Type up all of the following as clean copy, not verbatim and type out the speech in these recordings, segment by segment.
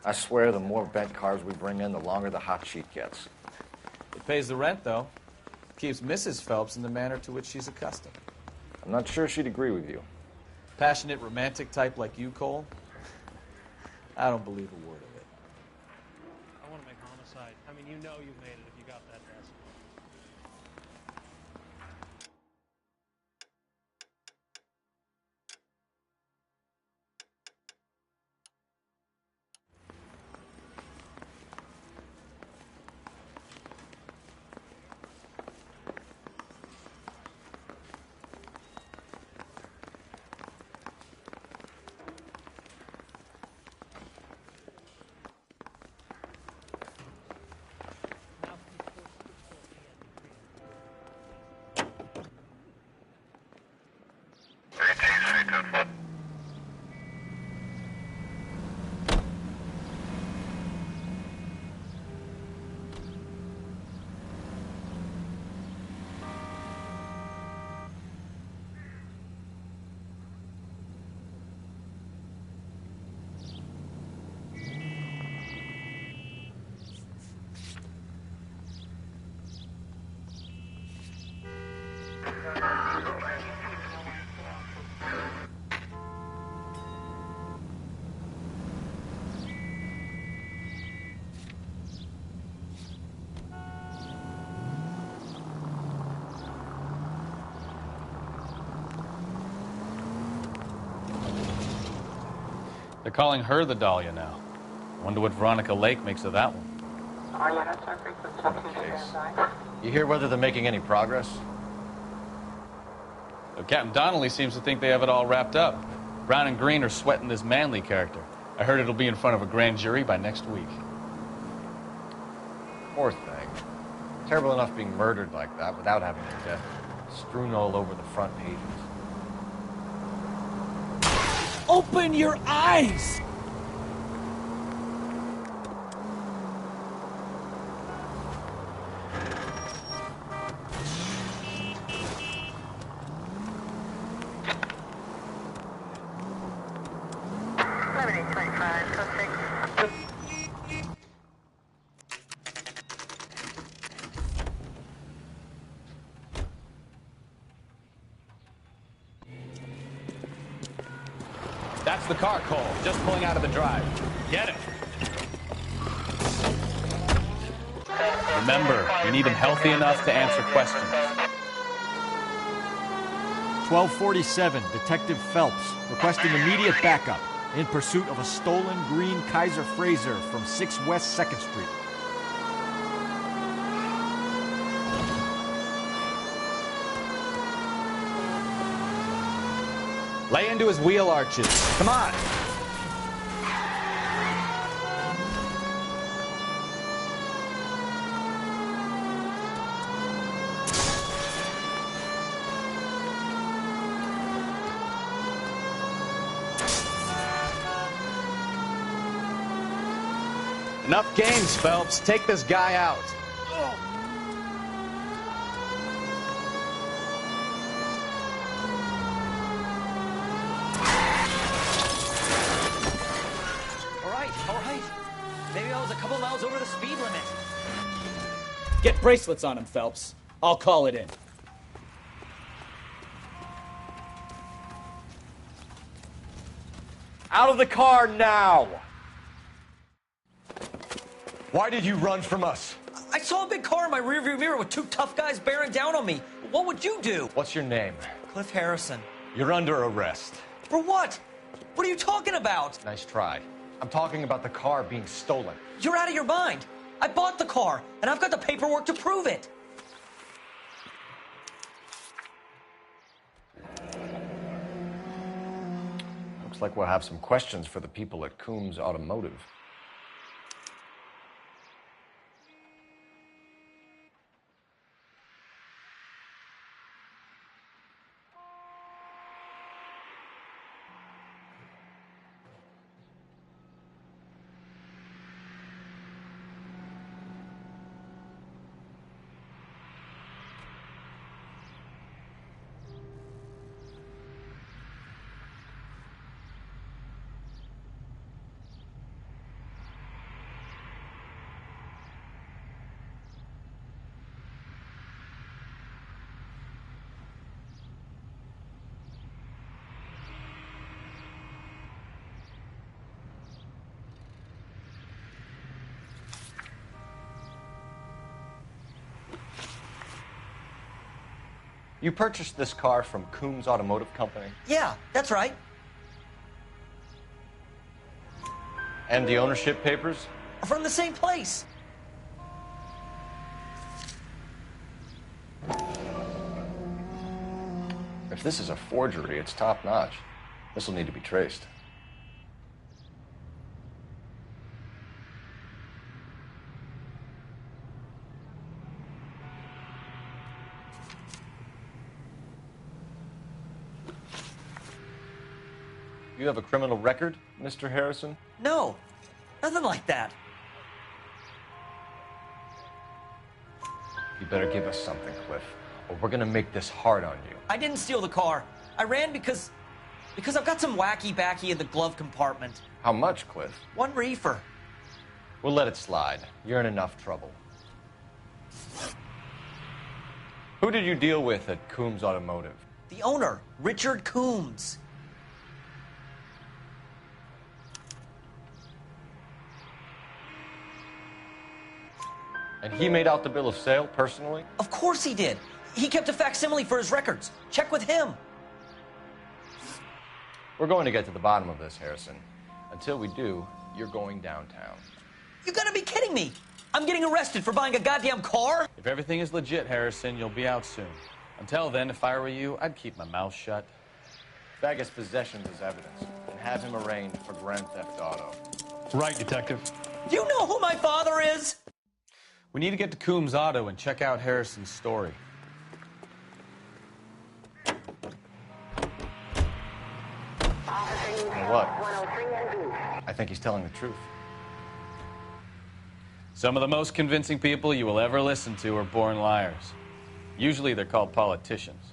I swear the more bent cars we bring in, the longer the hot sheet gets. It pays the rent, though. Keeps Mrs. Phelps in the manner to which she's accustomed. I'm not sure she'd agree with you. Passionate, romantic type like you, Cole? I don't believe a word of it. I want to make homicide. I mean, you know you made it if you got that desk. They're calling her the Dahlia now. Wonder what Veronica Lake makes of that one. You hear whether they're making any progress? Well, Captain Donnelly seems to think they have it all wrapped up. Brown and Green are sweating this Manley character. I heard it'll be in front of a grand jury by next week. Poor thing. Terrible enough being murdered like that without having her death strewn all over the front pages. Open your eyes! That's the car, Cole. Just pulling out of the drive. Get it. Remember, we need him healthy enough to answer questions. 1247, Detective Phelps, requesting immediate backup in pursuit of a stolen green Kaiser Frazer from 6 West 2nd Street. Lay into his wheel arches. Come on. Enough games, Phelps. Take this guy out. Maybe I was a couple miles over the speed limit. Get bracelets on him, Phelps. I'll call it in. Out of the car now! Why did you run from us? I saw a big car in my rearview mirror with 2 tough guys bearing down on me. What would you do? What's your name? Cliff Harrison. You're under arrest. For what? What are you talking about? Nice try. I'm talking about the car being stolen. You're out of your mind. I bought the car, and I've got the paperwork to prove it. Looks like we'll have some questions for the people at Coombs Automotive. You purchased this car from Coombs Automotive Company? Yeah, that's right. And the ownership papers? From the same place. If this is a forgery, it's top-notch. This will need to be traced. You have a criminal record, Mr. Harrison? No, nothing like that. You better give us something, Cliff, or we're gonna make this hard on you. I didn't steal the car. I ran because I've got some wacky backy in the glove compartment. How much, Cliff? 1 reefer. We'll let it slide. You're in enough trouble. Who did you deal with at Coombs Automotive? The owner, Richard Coombs. And he made out the bill of sale personally? Of course he did. He kept a facsimile for his records. Check with him. We're going to get to the bottom of this, Harrison. Until we do, you're going downtown. You gotta be kidding me. I'm getting arrested for buying a goddamn car? If everything is legit, Harrison, you'll be out soon. Until then, if I were you, I'd keep my mouth shut. Bag his possessions as evidence and have him arraigned for Grand Theft Auto. Right, Detective. Do you know who my father is? We need to get to Coombs Auto and check out Harrison's story. You know what? I think he's telling the truth. Some of the most convincing people you will ever listen to are born liars. Usually they're called politicians.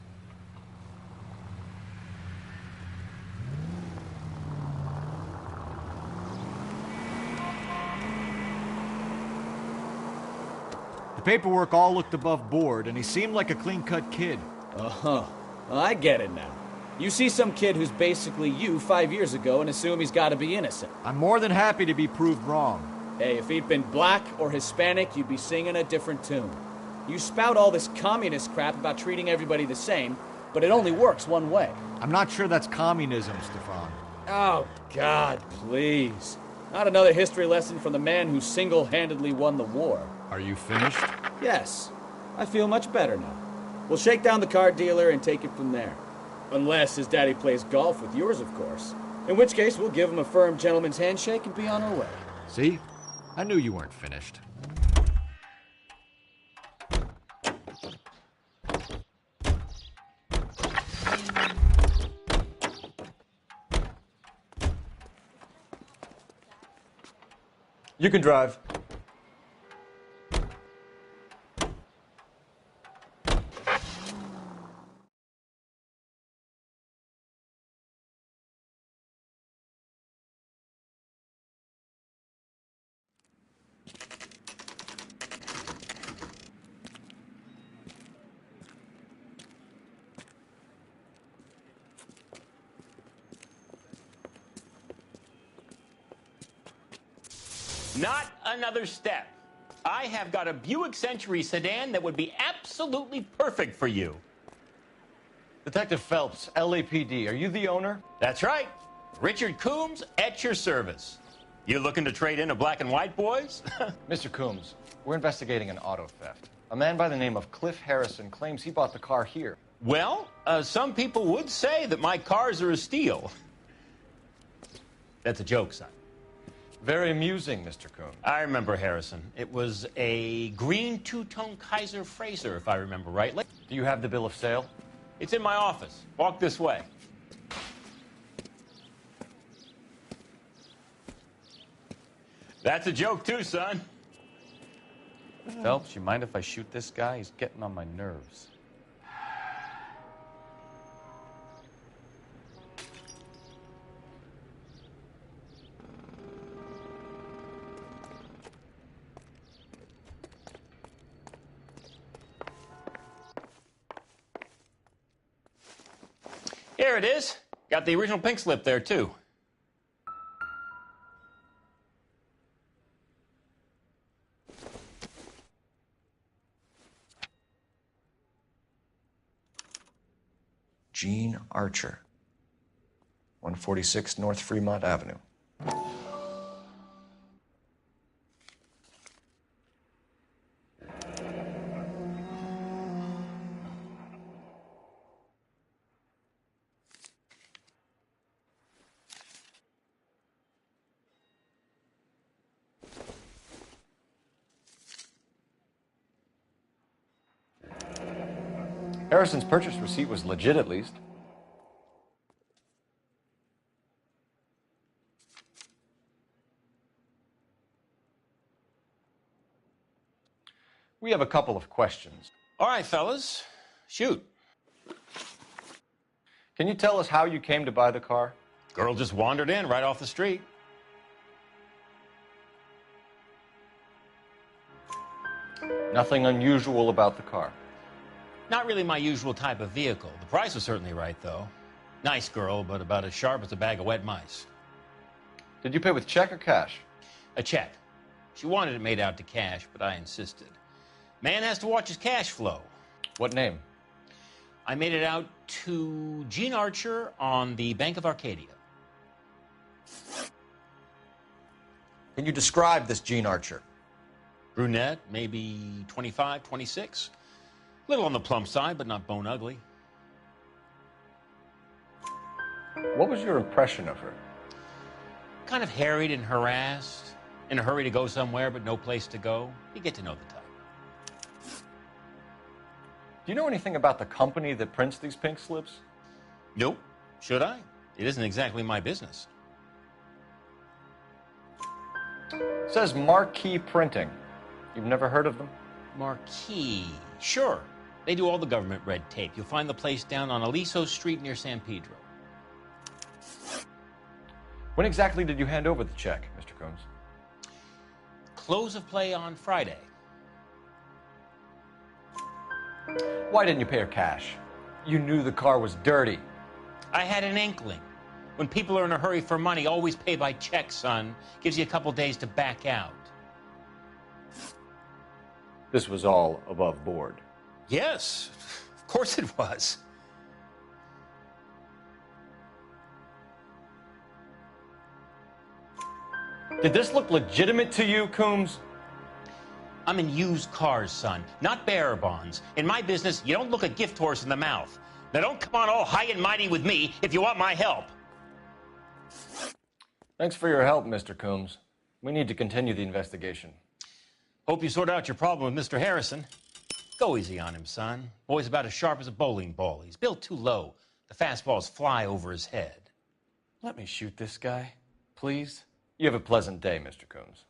The paperwork all looked above board, and he seemed like a clean-cut kid. Uh-huh. Well, I get it now. You see some kid who's basically you 5 years ago and assume he's got to be innocent. I'm more than happy to be proved wrong. Hey, if he'd been black or Hispanic, you'd be singing a different tune. You spout all this communist crap about treating everybody the same, but it only works one way. I'm not sure that's communism, Stefan. Oh, God, please. Not another history lesson from the man who single-handedly won the war. Are you finished? Yes. I feel much better now. We'll shake down the car dealer and take it from there. Unless his daddy plays golf with yours, of course. In which case, we'll give him a firm gentleman's handshake and be on our way. See? I knew you weren't finished. You can drive. Not another step. I have got a Buick Century sedan that would be absolutely perfect for you. Detective Phelps, LAPD, are you the owner? That's right. Richard Coombs at your service. You looking to trade in a black and white, boys? Mr. Coombs, we're investigating an auto theft. A man by the name of Cliff Harrison claims he bought the car here. Well, some people would say that my cars are a steal. That's a joke, son. Very amusing, Mr. Coombs. I remember Harrison. It was a green two-tone Kaiser Frazer, if I remember rightly. Do you have the bill of sale? It's in my office. Walk this way. That's a joke, too, son. Phelps, you mind if I shoot this guy? He's getting on my nerves. Here it is. Got the original pink slip there, too. Gene Archer, 146 North Fremont Avenue. Harrison's purchase receipt was legit, at least. We have a couple of questions. All right, fellas, shoot. Can you tell us how you came to buy the car? Girl just wandered in right off the street. Nothing unusual about the car. Not really my usual type of vehicle. The price was certainly right, though. Nice girl, but about as sharp as a bag of wet mice. Did you pay with check or cash? A check. She wanted it made out to cash, but I insisted. Man has to watch his cash flow. What name? I made it out to Gene Archer on the Bank of Arcadia. Can you describe this Gene Archer? Brunette, maybe 25, 26. Little on the plump side, but not bone ugly. What was your impression of her? Kind of harried and harassed. In a hurry to go somewhere, but no place to go. You get to know the type. Do you know anything about the company that prints these pink slips? Nope. Should I? It isn't exactly my business. It says Marquee Printing. You've never heard of them? Marquee. Sure. They do all the government red tape. You'll find the place down on Aliso Street near San Pedro. When exactly did you hand over the check, Mr. Combs? Close of play on Friday. Why didn't you pay her cash? You knew the car was dirty. I had an inkling. When people are in a hurry for money, always pay by check, son. Gives you a couple days to back out. This was all above board. Yes, of course it was. Did this look legitimate to you, Coombs? I'm in used cars, son, not bearer bonds. In my business, you don't look a gift horse in the mouth. Now don't come on all high and mighty with me if you want my help. Thanks for your help, Mr. Coombs. We need to continue the investigation. Hope you sort out your problem with Mr. Harrison. Go easy on him, son. Boy's about as sharp as a bowling ball. He's built too low. The fastballs fly over his head. Let me shoot this guy, please. You have a pleasant day, Mr. Coombs.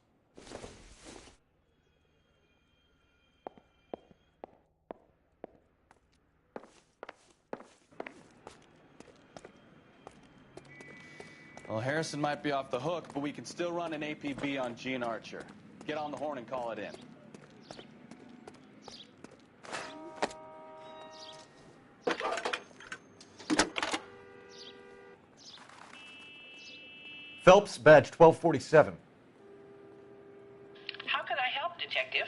Well, Harrison might be off the hook, but we can still run an APB on Gene Archer. Get on the horn and call it in. Phelps, badge 1247. How could I help, Detective?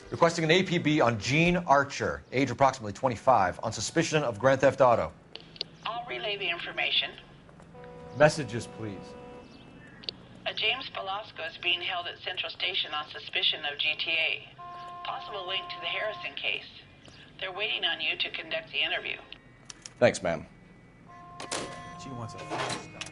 Requesting an APB on Gene Archer, age approximately 25, on suspicion of grand theft auto. I'll relay the information. Messages, please. A James Velasco is being held at Central Station on suspicion of GTA. Possible link to the Harrison case. They're waiting on you to conduct the interview. Thanks, ma'am. She wants a fast start.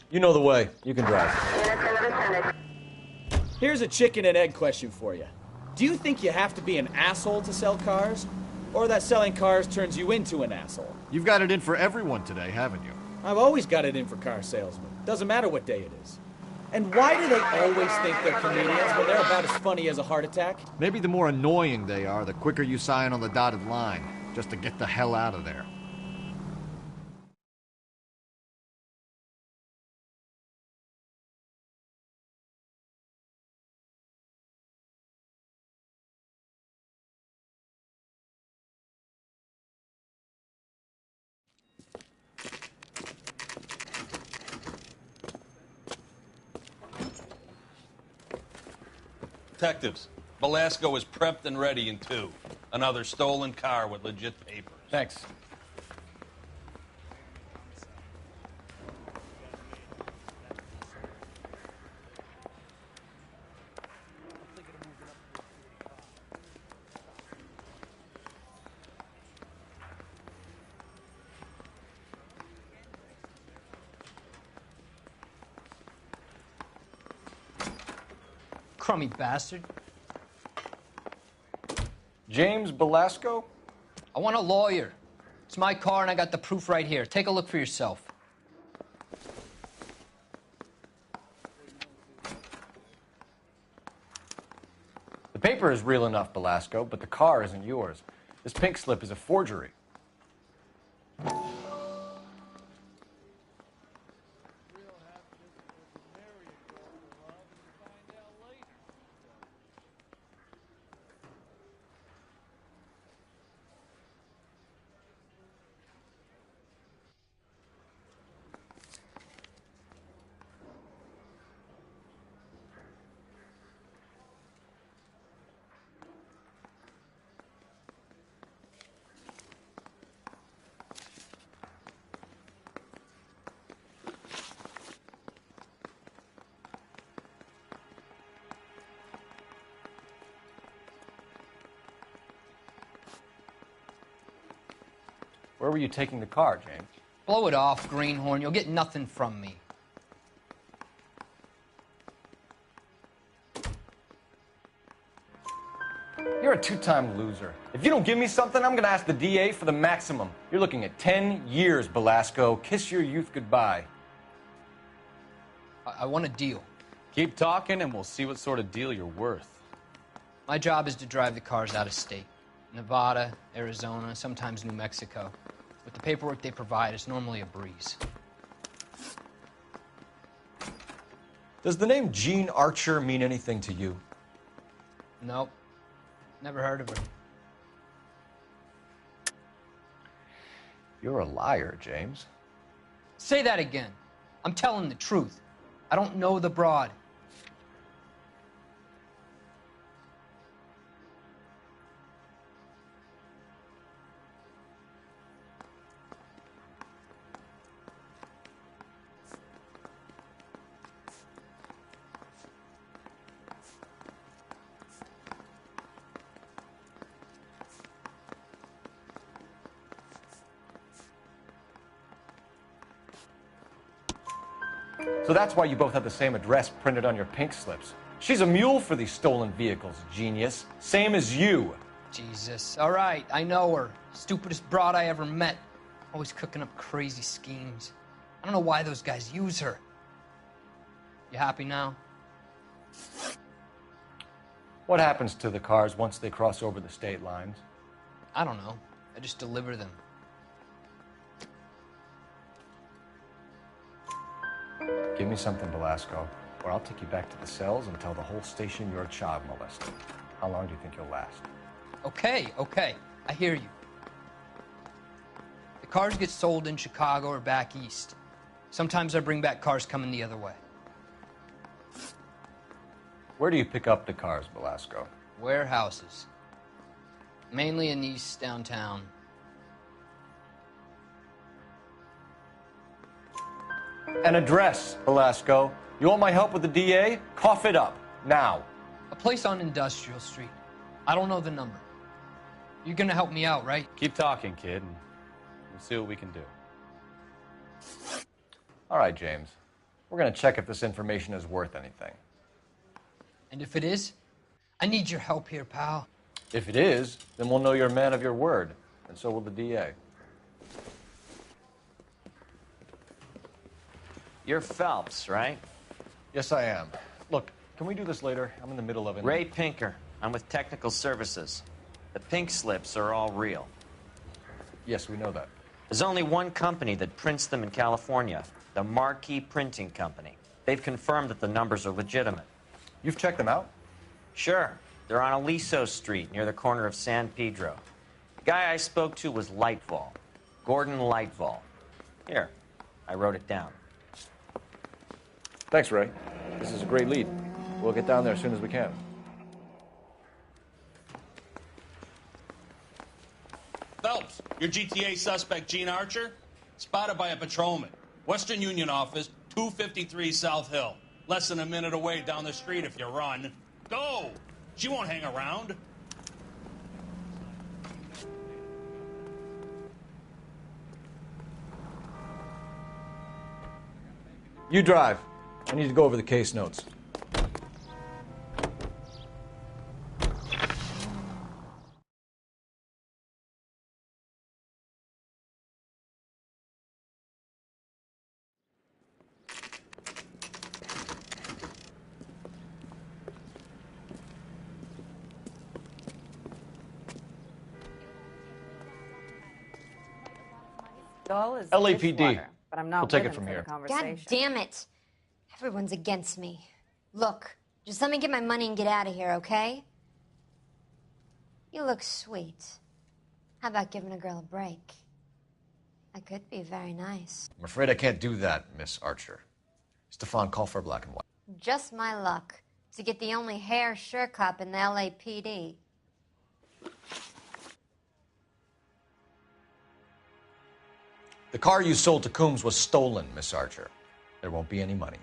You know the way. You can drive. Here's a chicken and egg question for you. Do you think you have to be an asshole to sell cars? Or that selling cars turns you into an asshole. You've got it in for everyone today, haven't you? I've always got it in for car salesmen. Doesn't matter what day it is. And why do they always think they're comedians when they're about as funny as a heart attack? Maybe the more annoying they are, the quicker you sign on the dotted line, just to get the hell out of there. Detectives, Velasco is prepped and ready in 2. Another stolen car with legit papers. Thanks. Crummy bastard. James Velasco? I want a lawyer. It's my car and I got the proof right here. Take a look for yourself. The paper is real enough, Velasco, but the car isn't yours. This pink slip is a forgery. Where were you taking the car, James? Blow it off, greenhorn. You'll get nothing from me. You're a 2-time loser. If you don't give me something, I'm gonna ask the DA for the maximum. You're looking at 10 years, Velasco. Kiss your youth goodbye. I want a deal. Keep talking and we'll see what sort of deal you're worth. My job is to drive the cars out of state. Nevada, Arizona, sometimes New Mexico. With the paperwork they provide, it's normally a breeze. Does the name Gene Archer mean anything to you? Nope. Never heard of her. You're a liar, James. Say that again. I'm telling the truth. I don't know the broad. So that's why you both have the same address printed on your pink slips. She's a mule for these stolen vehicles, genius. Same as you. Jesus. All right, I know her. Stupidest broad I ever met. Always cooking up crazy schemes. I don't know why those guys use her. You happy now? What happens to the cars once they cross over the state lines? I don't know. I just deliver them. Give me something, Velasco, or I'll take you back to the cells and tell the whole station you're a child molester. How long do you think you'll last? Okay, okay. I hear you. The cars get sold in Chicago or back east. Sometimes I bring back cars coming the other way. Where do you pick up the cars, Velasco? Warehouses. Mainly in East downtown. An address, Velasco. You want my help with the DA? Cough it up, now. A place on Industrial Street. I don't know the number. You're gonna help me out, right? Keep talking, kid, and we'll see what we can do. All right, James. We're gonna check if this information is worth anything. And if it is, I need your help here, pal. If it is, then we'll know you're a man of your word, and so will the DA. You're Phelps, right? Yes, I am. Look, can we do this later? I'm in the middle of it. Ray Pinker. I'm with Technical Services. The pink slips are all real. Yes, we know that. There's only one company that prints them in California, the Marquee Printing Company. They've confirmed that the numbers are legitimate. You've checked them out? Sure. They're on Aliso Street, near the corner of San Pedro. The guy I spoke to was Lightfall. Gordon Lightfall. Here, I wrote it down. Thanks, Ray. This is a great lead. We'll get down there as soon as we can. Phelps, your GTA suspect, Gene Archer, spotted by a patrolman. Western Union office, 253 South Hill. Less than a minute away down the street if you run. Go! She won't hang around. You drive. I need to go over the case notes. LAPD. But I'm not We'll take it women from for here. the conversation. God damn it. Everyone's against me. Look, just let me get my money and get out of here, okay? You look sweet. How about giving a girl a break? I could be very nice. I'm afraid I can't do that, Miss Archer. Stefan, call for black and white. Just my luck to get the only hair sure cop in the LAPD. The car you sold to Coombs was stolen, Miss Archer. There won't be any money.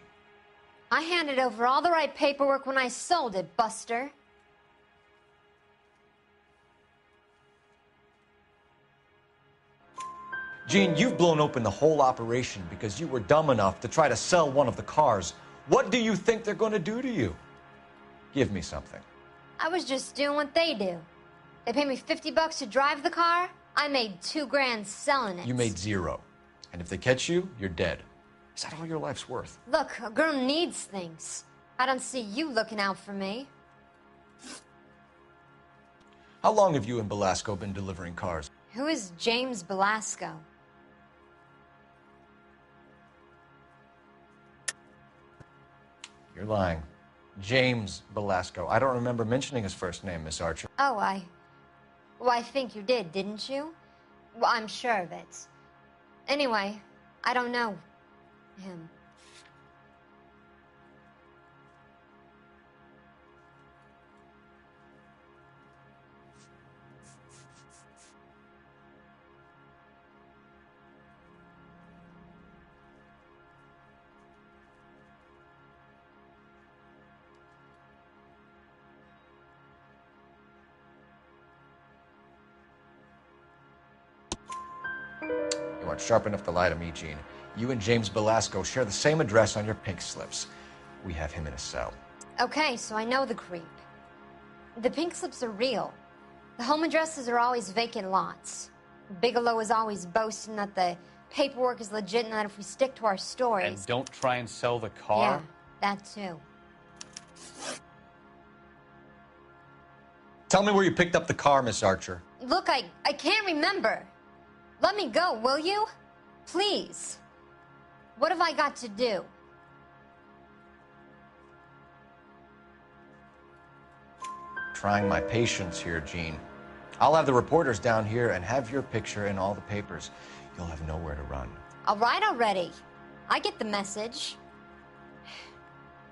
I handed over all the right paperwork when I sold it, Buster. Gene, you've blown open the whole operation because you were dumb enough to try to sell one of the cars. What do you think they're going to do to you? Give me something. I was just doing what they do. They paid me $50 to drive the car. I made $2 grand selling it. You made zero. And if they catch you, you're dead. Is that all your life's worth? Look, a girl needs things. I don't see you looking out for me. How long have you and Belasco been delivering cars? Who is James Belasco? You're lying. James Belasco. I don't remember mentioning his first name, Miss Archer. Oh, well, I think you did, didn't you? Well, I'm sure of it. Anyway, I don't know him. You aren't sharp enough to lie to me, Gene. You and James Belasco share the same address on your pink slips. We have him in a cell. Okay, so I know the creep. The pink slips are real. The home addresses are always vacant lots. Bigelow is always boasting that the paperwork is legit and that if we stick to our stories... And don't try and sell the car? Yeah, that too. Tell me where you picked up the car, Miss Archer. Look, I can't remember. Let me go, will you? Please. What have I got to do? Trying my patience here, Gene. I'll have the reporters down here and have your picture in all the papers. You'll have nowhere to run. All right already. I get the message.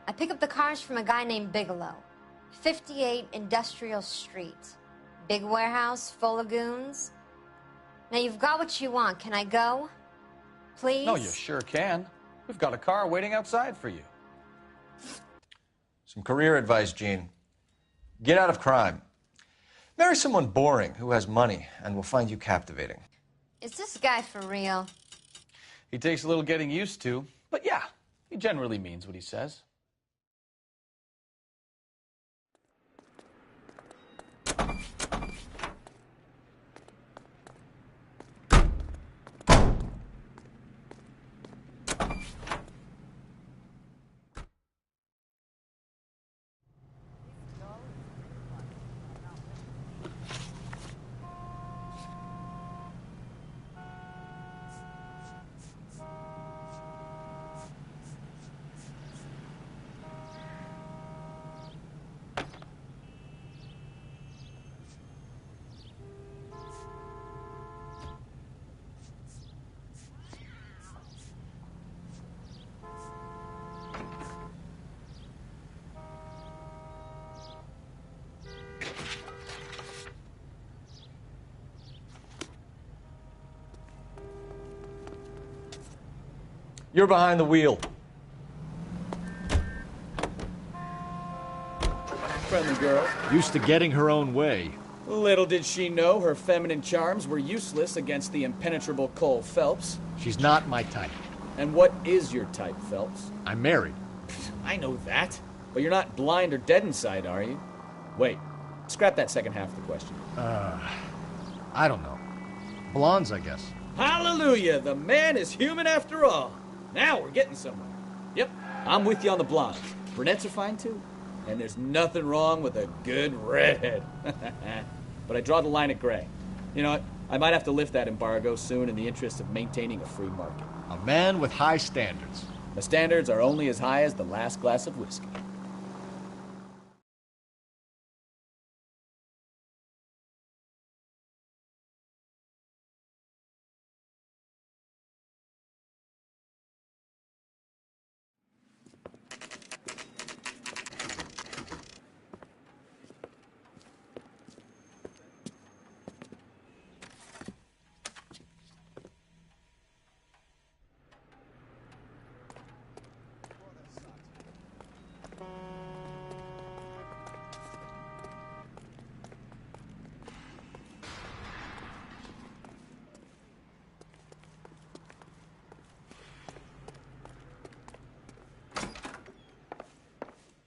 I pick up the cars from a guy named Bigelow. 58 Industrial Street. Big warehouse full of goons. Now you've got what you want. Can I go? Please? No, you sure can. We've got a car waiting outside for you. Some career advice, Gene. Get out of crime. Marry someone boring who has money and will find you captivating. Is this guy for real? He takes a little getting used to, but yeah, he generally means what he says. You're behind the wheel. Friendly girl. Used to getting her own way. Little did she know her feminine charms were useless against the impenetrable Cole Phelps. She's not my type. And what is your type, Phelps? I'm married. I know that. But you're not blind or dead inside, are you? Wait. Scrap that second half of the question. I don't know. Blondes, I guess. Hallelujah! The man is human after all. Now we're getting somewhere. Yep, I'm with you on the blondes. Brunettes are fine too. And there's nothing wrong with a good redhead. But I draw the line at gray. You know what? I might have to lift that embargo soon in the interest of maintaining a free market. A man with high standards. The standards are only as high as the last glass of whiskey.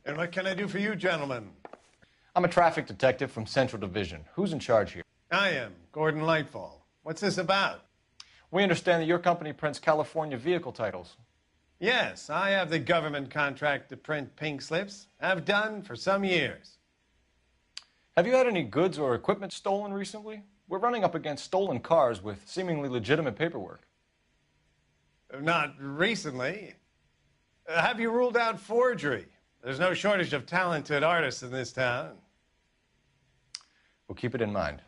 And what can I do for you, gentlemen? I'm a traffic detective from Central Division. Who's in charge here? I am, Gordon Lightfall. What's this about? We understand that your company prints California vehicle titles. Yes, I have the government contract to print pink slips. I've done for some years. Have you had any goods or equipment stolen recently? We're running up against stolen cars with seemingly legitimate paperwork. Not recently. Have you ruled out forgery? There's no shortage of talented artists in this town. We'll keep it in mind.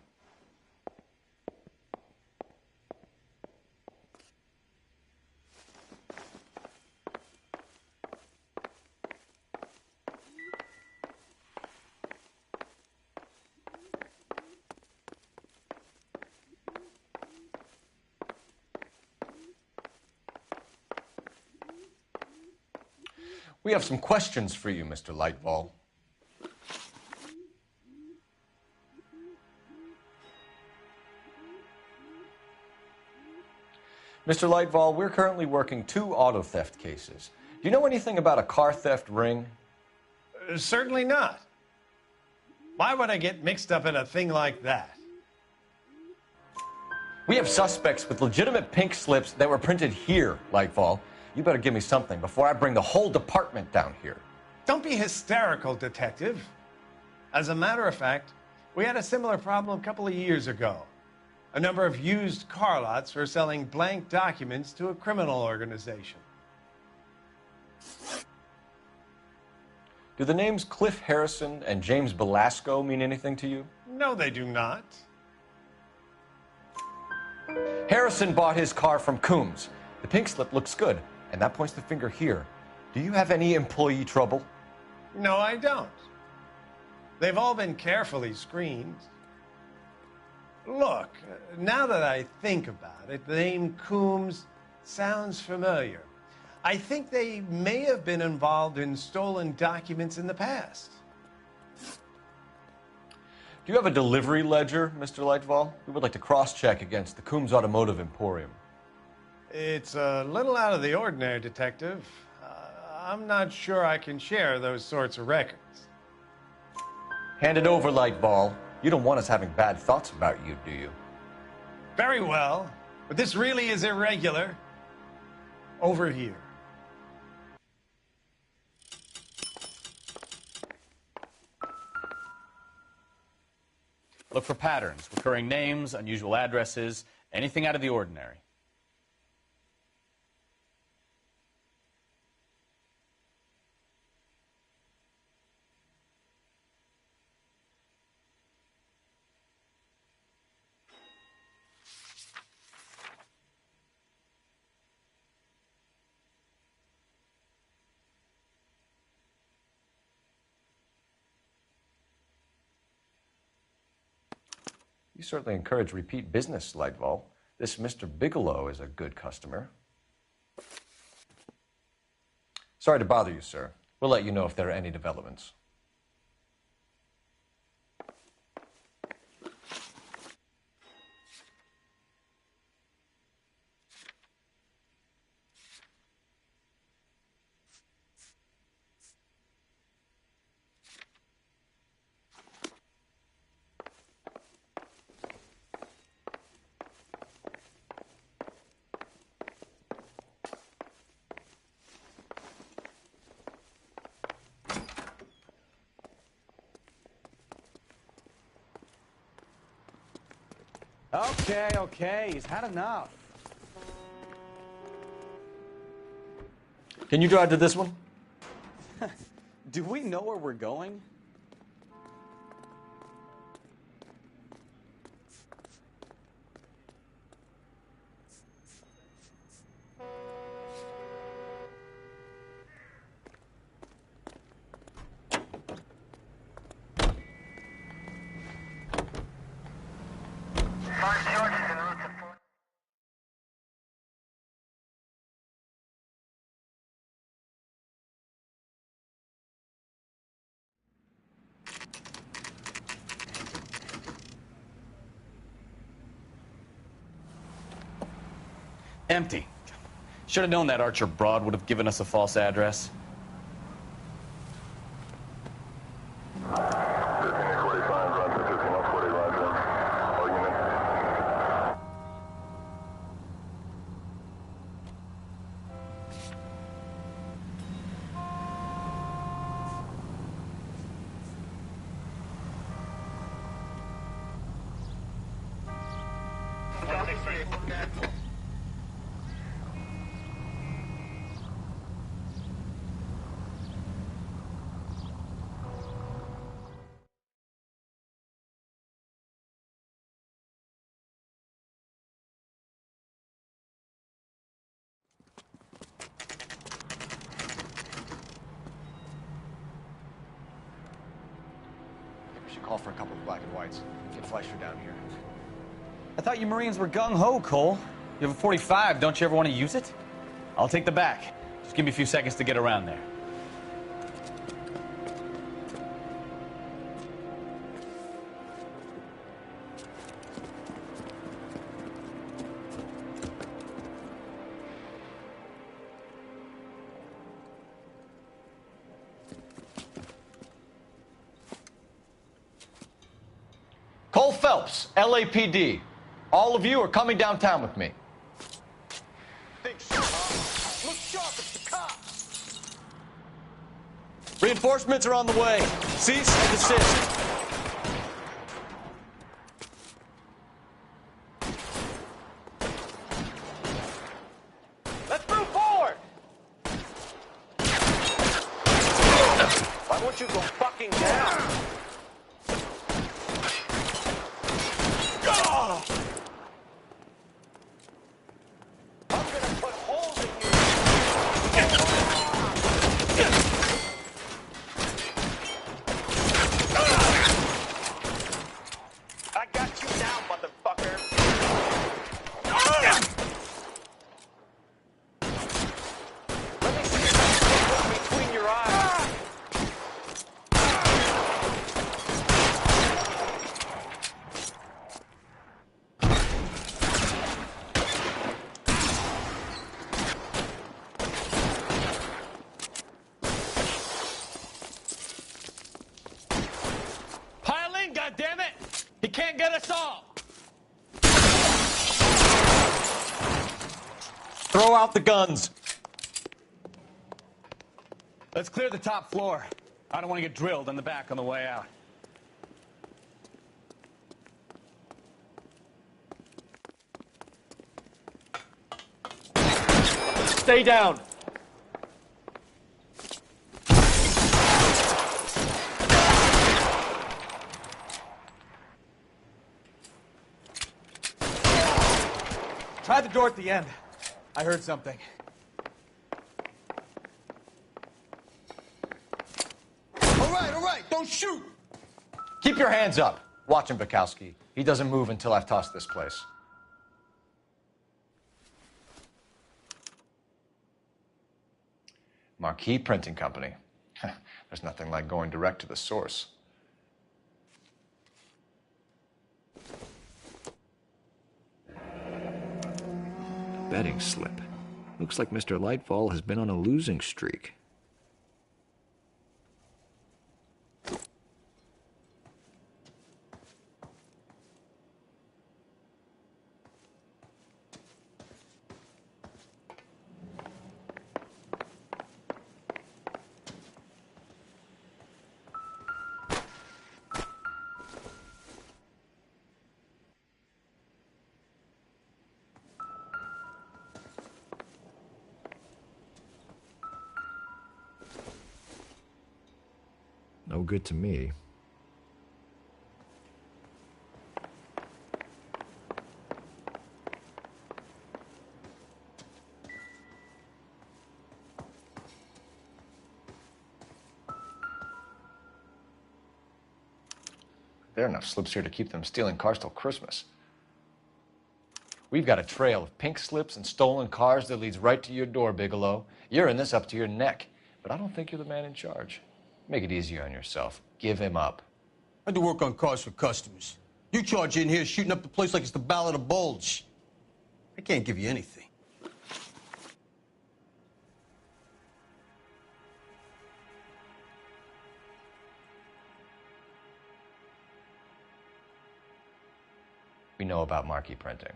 We have some questions for you, Mr. Lightfall. Mr. Lightfall, we're currently working 2 auto theft cases. Do you know anything about a car theft ring? Certainly not. Why would I get mixed up in a thing like that? We have suspects with legitimate pink slips that were printed here, Lightfall. You better give me something before I bring the whole department down here. Don't be hysterical, Detective. As a matter of fact, we had a similar problem a couple of years ago. A number of used car lots were selling blank documents to a criminal organization. Do the names Cliff Harrison and James Belasco mean anything to you? No, they do not. Harrison bought his car from Coombs. The pink slip looks good, and that points the finger here. Do you have any employee trouble? No, I don't. They've all been carefully screened. Look, now that I think about it, the name Coombs sounds familiar. I think they may have been involved in stolen documents in the past. Do you have a delivery ledger, Mr. Lightfall? We would like to cross-check against the Coombs Automotive Emporium. It's a little out of the ordinary, Detective. I'm not sure I can share those sorts of records. Hand it over, Lightfall. You don't want us having bad thoughts about you, do you? Very well, but this really is irregular. Over here. Look for patterns, recurring names, unusual addresses, anything out of the ordinary. You certainly encourage repeat business, Lightfall. This Mr. Bigelow is a good customer. Sorry to bother you, sir. We'll let you know if there are any developments. Okay, he's had enough. Can you drive to this one? Do we know where we're going? Empty. Should have known that Archer broad would have given us a false address. We should call for a couple of black and whites. Get Fleischer down here. I thought you Marines were gung-ho, Cole. You have a 45, don't you ever want to use it? I'll take the back. Just give me a few seconds to get around there. Cole Phelps, LAPD. All of you are coming downtown with me. Think so, huh? Look sharp, it's the cops! Reinforcements are on the way. Cease and desist. Let's move forward! Why won't you go fucking down? He can't get us all! Throw out the guns. Let's clear the top floor. I don't want to get drilled in the back on the way out. Stay down. Try the door at the end. I heard something. All right, don't shoot! Keep your hands up. Watch him, Bukowski. He doesn't move until I've tossed this place. Marquee Printing Company. There's nothing like going direct to the source. Betting slip. Looks like Mr. Lightfall has been on a losing streak. No good to me. There are enough slips here to keep them stealing cars till Christmas. We've got a trail of pink slips and stolen cars that leads right to your door, Bigelow. You're in this up to your neck, but I don't think you're the man in charge. Make it easier on yourself. Give him up. I do work on cars for customers. You charge in here shooting up the place like it's the Ballad of Bulge. I can't give you anything. We know about Marquee Printing.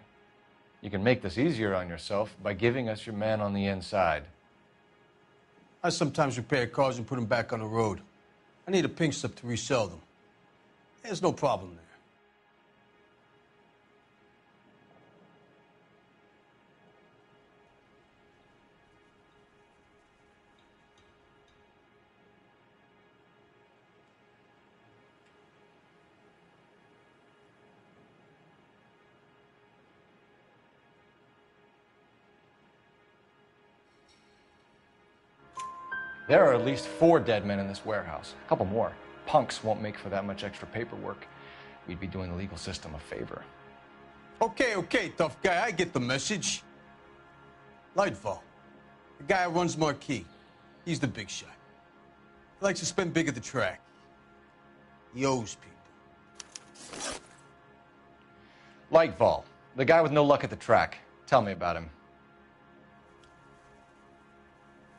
You can make this easier on yourself by giving us your man on the inside. I sometimes repair cars and put them back on the road. I need a pink slip to resell them. There's no problem there. There are at least 4 dead men in this warehouse. A couple more. Punks won't make for that much extra paperwork. We'd be doing the legal system a favor. Okay, tough guy. I get the message. Lightfall, the guy who runs Marquee. He's the big shot. He likes to spend big at the track. He owes people. Lightfall, the guy with no luck at the track. Tell me about him.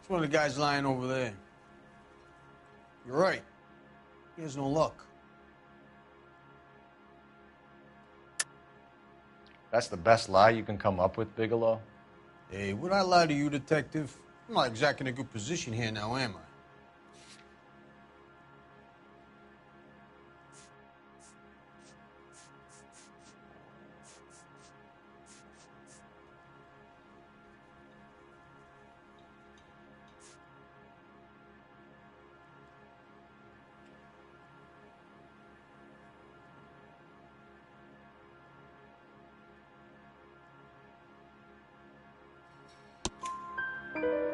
It's one of the guys lying over there. You're right. He has no luck. That's the best lie you can come up with, Bigelow? Hey, would I lie to you, detective? I'm not exactly in a good position here now, am I?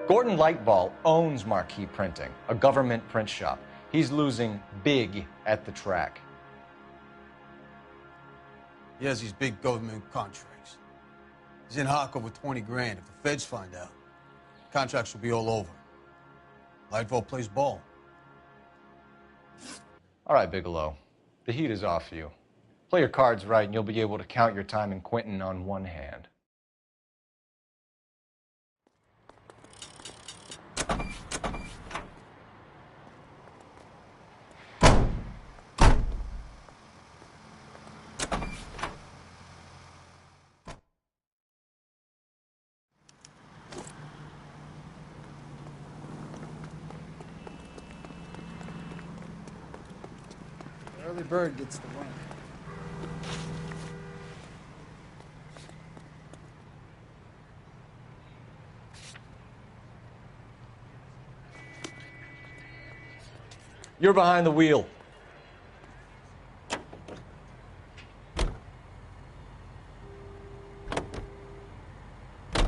Gordon Lightball owns Marquee Printing, a government print shop. He's losing big at the track. He has these big government contracts. He's in hock over 20 grand. If the feds find out, contracts will be all over. Lightfall plays ball. All right, Bigelow. The heat is off you. Play your cards right and you'll be able to count your time in Quentin on one hand. Early bird gets the worm. You're behind the wheel.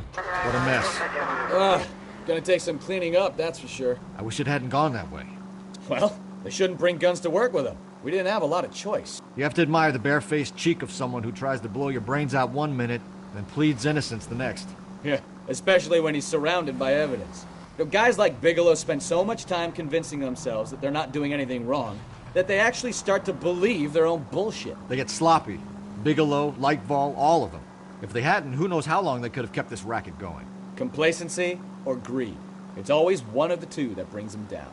What a mess. Gonna take some cleaning up, that's for sure. I wish it hadn't gone that way. Well, they shouldn't bring guns to work with them. We didn't have a lot of choice. You have to admire the barefaced cheek of someone who tries to blow your brains out one minute, then pleads innocence the next. Yeah, especially when he's surrounded by evidence. You know, guys like Bigelow spend so much time convincing themselves that they're not doing anything wrong that they actually start to believe their own bullshit. They get sloppy. Bigelow, Lightval, all of them. If they hadn't, who knows how long they could have kept this racket going. Complacency or greed. It's always one of the two that brings them down.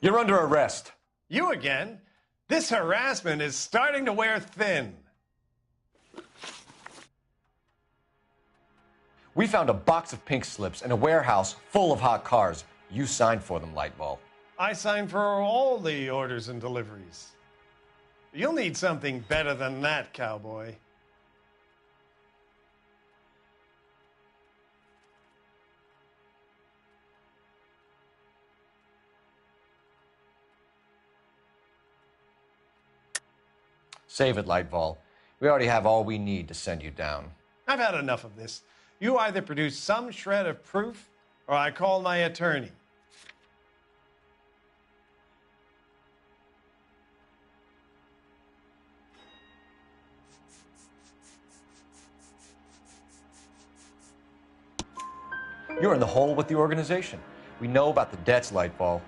You're under arrest. You again? This harassment is starting to wear thin. We found a box of pink slips in a warehouse full of hot cars. You signed for them, Lightball. I signed for all the orders and deliveries. You'll need something better than that, cowboy. Save it, Lightball. We already have all we need to send you down. I've had enough of this. You either produce some shred of proof, or I call my attorney. You're in the hole with the organization. We know about the debts, Lightball.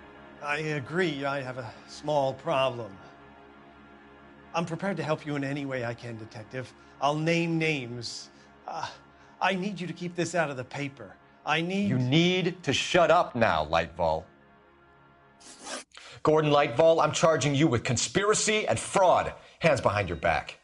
I agree. I have a small problem. I'm prepared to help you in any way I can, Detective. I'll name names. I need you to keep this out of the paper. You need to shut up now, Lightball. Gordon Lightball, I'm charging you with conspiracy and fraud. Hands behind your back.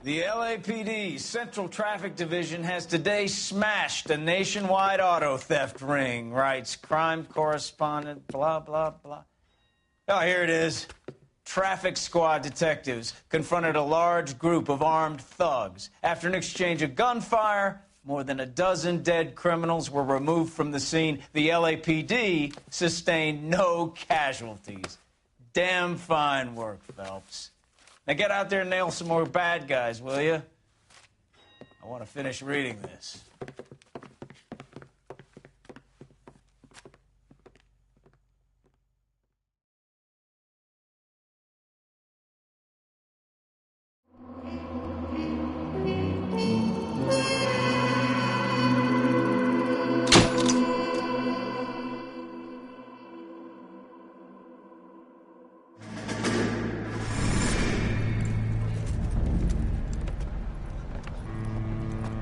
The LAPD Central Traffic Division has today smashed a nationwide auto theft ring, writes crime correspondent, blah, blah, blah. Oh, here it is. Traffic squad detectives confronted a large group of armed thugs. After an exchange of gunfire, more than a dozen dead criminals were removed from the scene. The LAPD sustained no casualties. Damn fine work, Phelps. Now get out there and nail some more bad guys, will you? I want to finish reading this.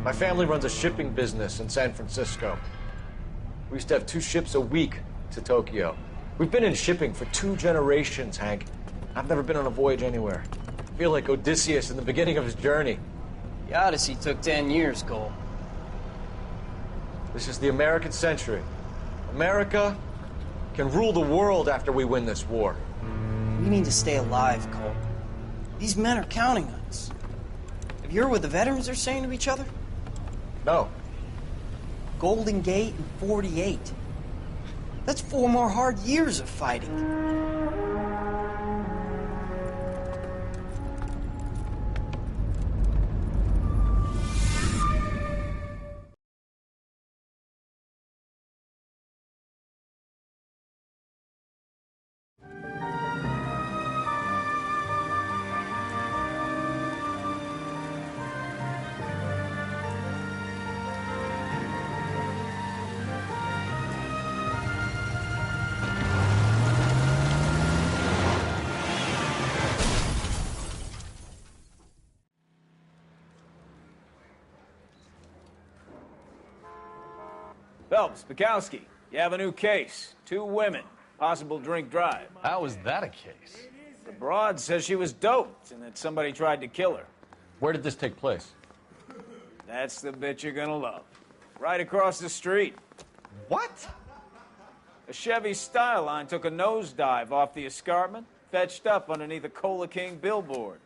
My family runs a shipping business in San Francisco. We used to have 2 ships a week to Tokyo. We've been in shipping for 2 generations, Hank. I've never been on a voyage anywhere. I feel like Odysseus in the beginning of his journey. The Odyssey took 10 years, Cole. This is the American century. America can rule the world after we win this war. We need to stay alive, Cole. These men are counting on us. Have you heard what the veterans are saying to each other? No. Golden Gate and 48. That's 4 more hard years of fighting. Phelps, Bukowski, you have a new case. 2 women, possible drink drive. How is that a case? The broad says she was doped and that somebody tried to kill her. Where did this take place? That's the bit you're gonna love. Right across the street. What? A Chevy Styline took a nosedive off the escarpment, fetched up underneath a Cola King billboard.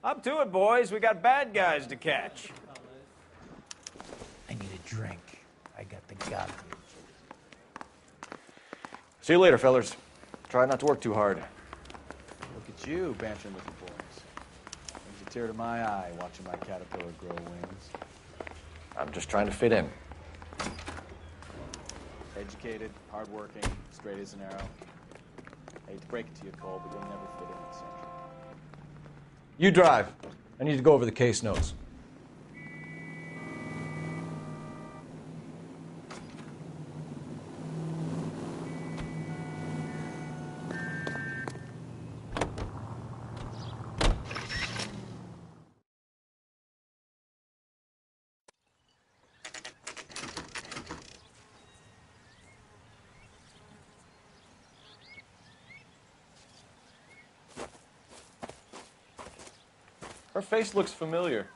Up to it, boys. We got bad guys to catch. drink. I got the goddamn. See you later, fellers. Try not to work too hard. Look at you, bantering with the boys. Brings a tear to my eye watching my caterpillar grow wings. I'm just trying to fit in. Educated, hardworking, straight as an arrow. I hate to break it to you, Cole, but you'll never fit in at Central. You drive. I need to go over the case notes. Her face looks familiar.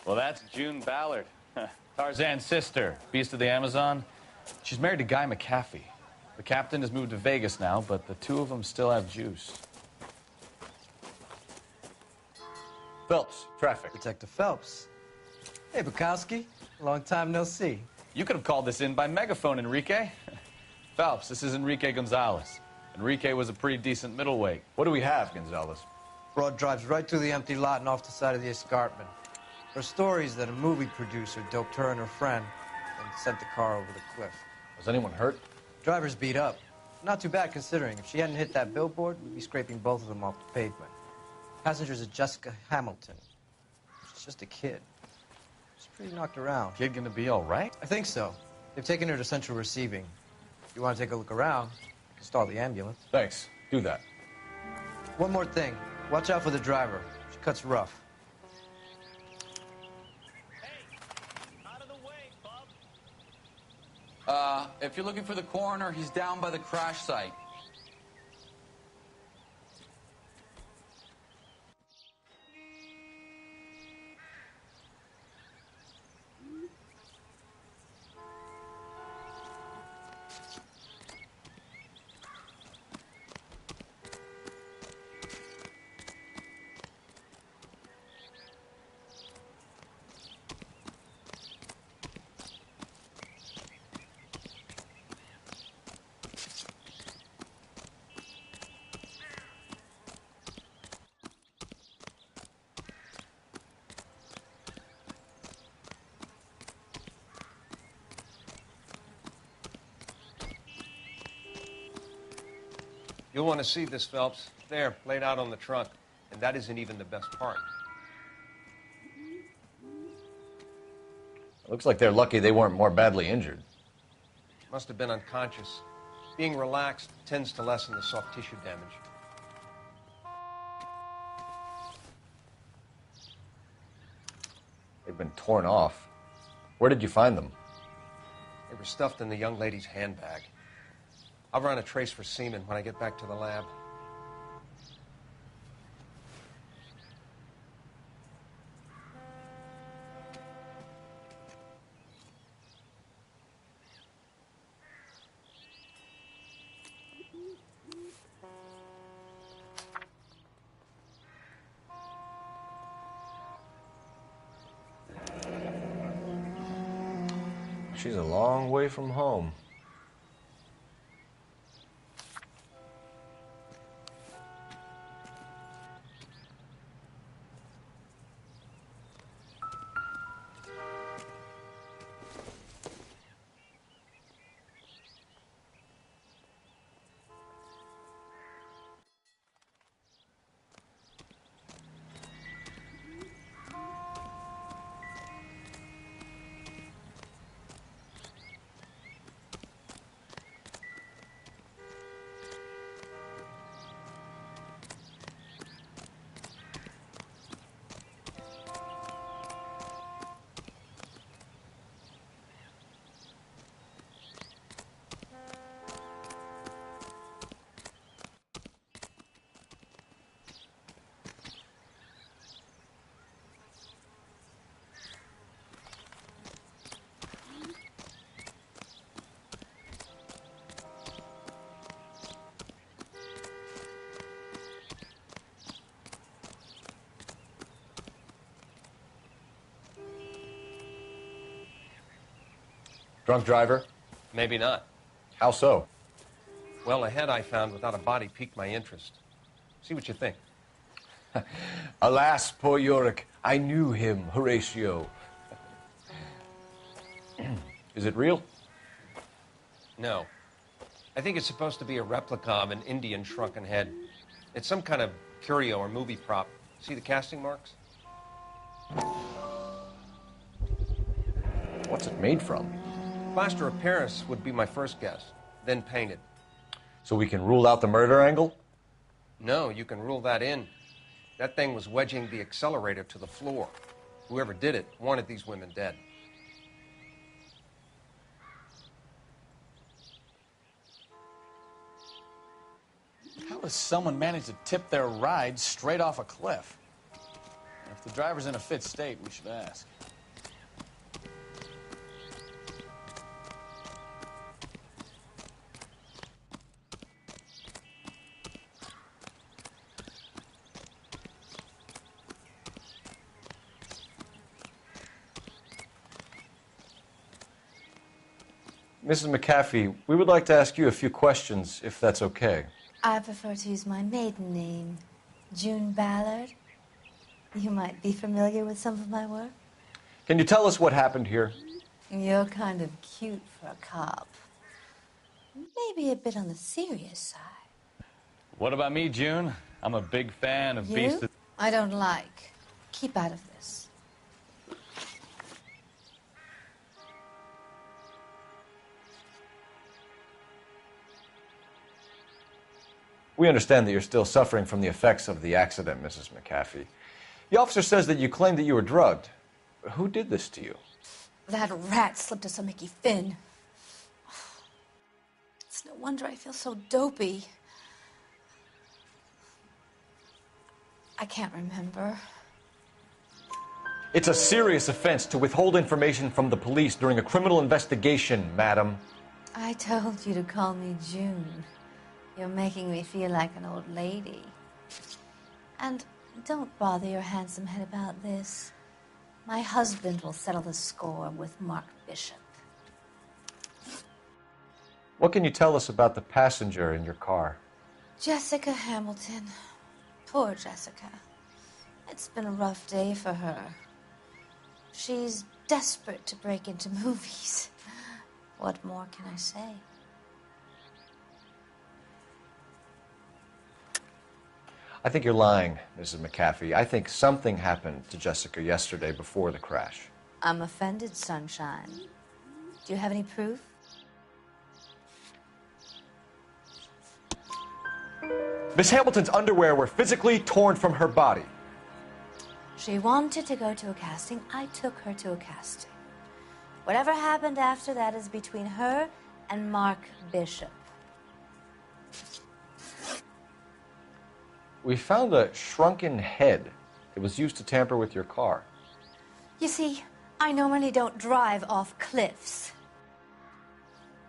Well, that's June Ballard, Tarzan's sister, beast of the Amazon. She's married to Guy McAfee. The captain has moved to Vegas now, but the two of them still have juice. Phelps, traffic. Detective Phelps. Hey, Bukowski. Long time no see. You could have called this in by megaphone, Enrique. Phelps, this is Enrique Gonzalez. Enrique was a pretty decent middleweight. What do we have, Gonzalez? Broad drives right through the empty lot and off the side of the escarpment. Her story is that a movie producer doped her and her friend and sent the car over the cliff. Was anyone hurt? Driver's beat up. Not too bad considering. If she hadn't hit that billboard, we'd be scraping both of them off the pavement. Passenger's a Jessica Hamilton. She's just a kid. She's pretty knocked around. Kid gonna be all right? I think so. They've taken her to Central Receiving. If you want to take a look around, you can stall the ambulance. Thanks. Do that. One more thing. Watch out for the driver. She cuts rough. If you're looking for the coroner, he's down by the crash site. You'll want to see this, Phelps. There, laid out on the trunk. And that isn't even the best part. It looks like they're lucky they weren't more badly injured. Must have been unconscious. Being relaxed tends to lessen the soft tissue damage. They've been torn off. Where did you find them? They were stuffed in the young lady's handbag. I'll run a trace for semen when I get back to the lab. She's a long way from home. Drunk driver? Maybe not. How so? Well, a head I found without a body piqued my interest. See what you think. Alas, poor Yorick. I knew him, Horatio. Is it real? No. I think it's supposed to be a replica of an Indian shrunken head. It's some kind of curio or movie prop. See the casting marks? What's it made from? Plaster of Paris would be my first guess, then painted. So we can rule out the murder angle? No, you can rule that in. That thing was wedging the accelerator to the floor. Whoever did it wanted these women dead. How does someone manage to tip their ride straight off a cliff? If the driver's in a fit state, we should ask. Mrs. McAfee, we would like to ask you a few questions, if that's okay. I prefer to use my maiden name, June Ballard. You might be familiar with some of my work. Can you tell us what happened here? You're kind of cute for a cop. Maybe a bit on the serious side. What about me, June? I'm a big fan of Beast You? of... I don't like. Keep out of this. We understand that you're still suffering from the effects of the accident, Mrs. McAfee. The officer says that you claimed that you were drugged. Who did this to you? That rat slipped us a Mickey Finn. It's no wonder I feel so dopey. I can't remember. It's a serious offense to withhold information from the police during a criminal investigation, madam. I told you to call me June. You're making me feel like an old lady. And don't bother your handsome head about this. My husband will settle the score with Mark Bishop. What can you tell us about the passenger in your car? Jessica Hamilton. Poor Jessica. It's been a rough day for her. She's desperate to break into movies. What more can I say? I think you're lying, Mrs. McAfee. I think something happened to Jessica yesterday before the crash. I'm offended, Sunshine. Do you have any proof? Miss Hamilton's underwear were physically torn from her body. She wanted to go to a casting. I took her to a casting. Whatever happened after that is between her and Mark Bishop. We found a shrunken head. It was used to tamper with your car. You see, I normally don't drive off cliffs.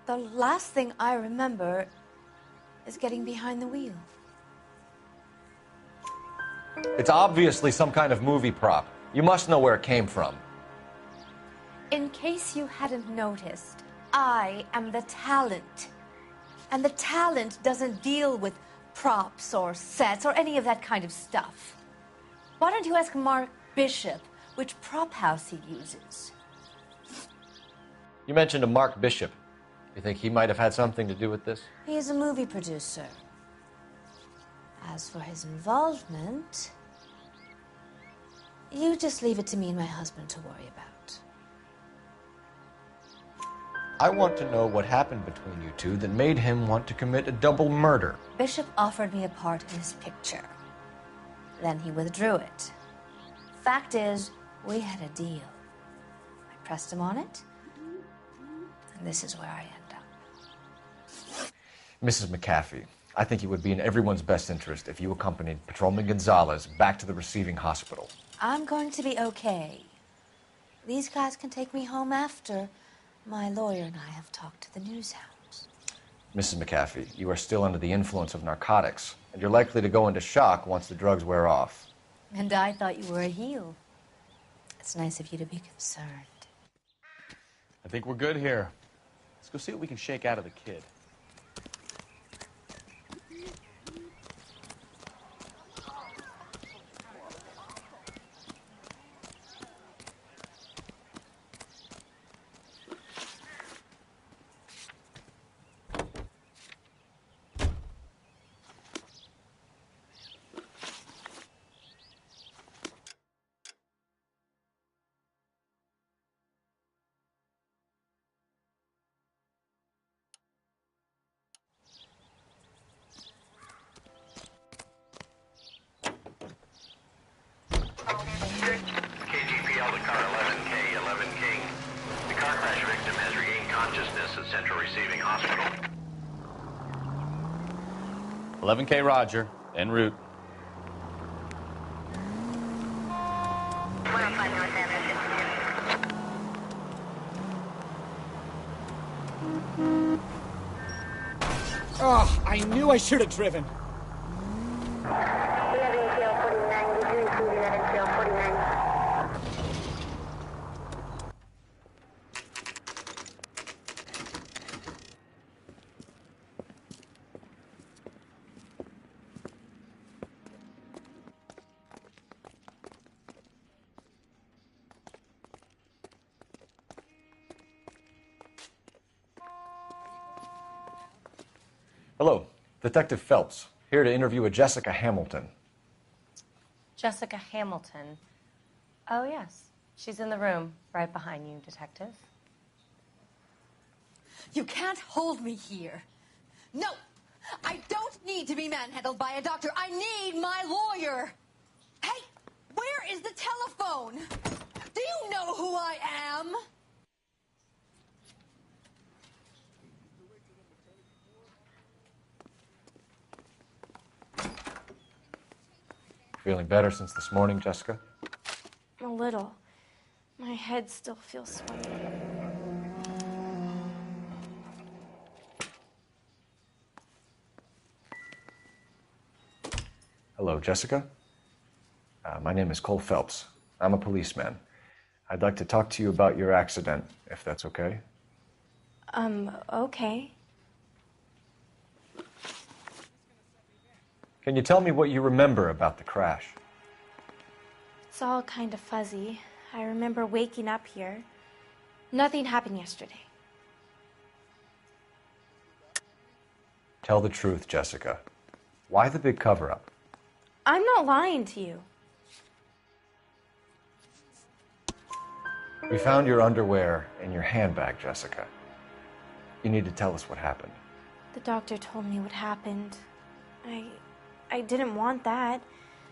The last thing I remember is getting behind the wheel. It's obviously some kind of movie prop. You must know where it came from. In case you hadn't noticed, I am the talent. And the talent doesn't deal with props or sets or any of that kind of stuff. Why don't you ask Mark Bishop which prop house he uses? You mentioned a Mark Bishop. You think he might have had something to do with this? He's a movie producer. As for his involvement, you just leave it to me and my husband to worry about. I want to know what happened between you two that made him want to commit a double murder. Bishop offered me a part in his picture. Then he withdrew it. Fact is, we had a deal. I pressed him on it, and this is where I end up. Mrs. McAfee, I think it would be in everyone's best interest if you accompanied Patrolman Gonzalez back to the receiving hospital. I'm going to be okay. These guys can take me home after. My lawyer and I have talked to the news hounds. Mrs. McAfee, you are still under the influence of narcotics, and you're likely to go into shock once the drugs wear off. And I thought you were a heel. It's nice of you to be concerned. I think we're good here. Let's go see what we can shake out of the kid. KGPL to car 11K, 11 King. The car crash victim has regained consciousness at Central Receiving Hospital. 11K Roger, en route. Oh, I knew I should have driven. Hello, Detective Phelps, here to interview a Jessica Hamilton. Jessica Hamilton. Oh, yes. She's in the room right behind you, Detective. You can't hold me here. No, I don't need to be manhandled by a doctor. I need my lawyer. Hey, where is the telephone? Do you know who I am? Feeling better since this morning, Jessica? A little. My head still feels sweaty. Hello, Jessica. My name is Cole Phelps. I'm a policeman. I'd like to talk to you about your accident, if that's okay. Okay. Can you tell me what you remember about the crash? It's all kind of fuzzy. I remember waking up here. Nothing happened yesterday. Tell the truth, Jessica. Why the big cover-up? I'm not lying to you. We found your underwear in your handbag, Jessica. You need to tell us what happened. The doctor told me what happened. I didn't want that.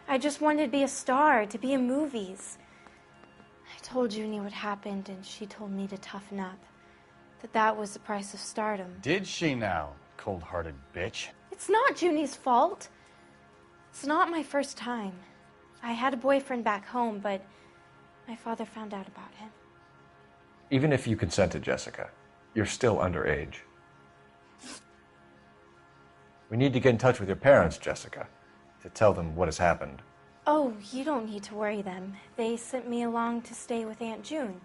I just wanted to be a star, to be in movies. I told Junie what happened, and she told me to toughen up. That was the price of stardom. Did she now, cold-hearted bitch? It's not Junie's fault. It's not my first time. I had a boyfriend back home, but my father found out about him. Even if you consented, Jessica, you're still underage. We need to get in touch with your parents, Jessica, to tell them what has happened. Oh, you don't need to worry them. They sent me along to stay with Aunt June.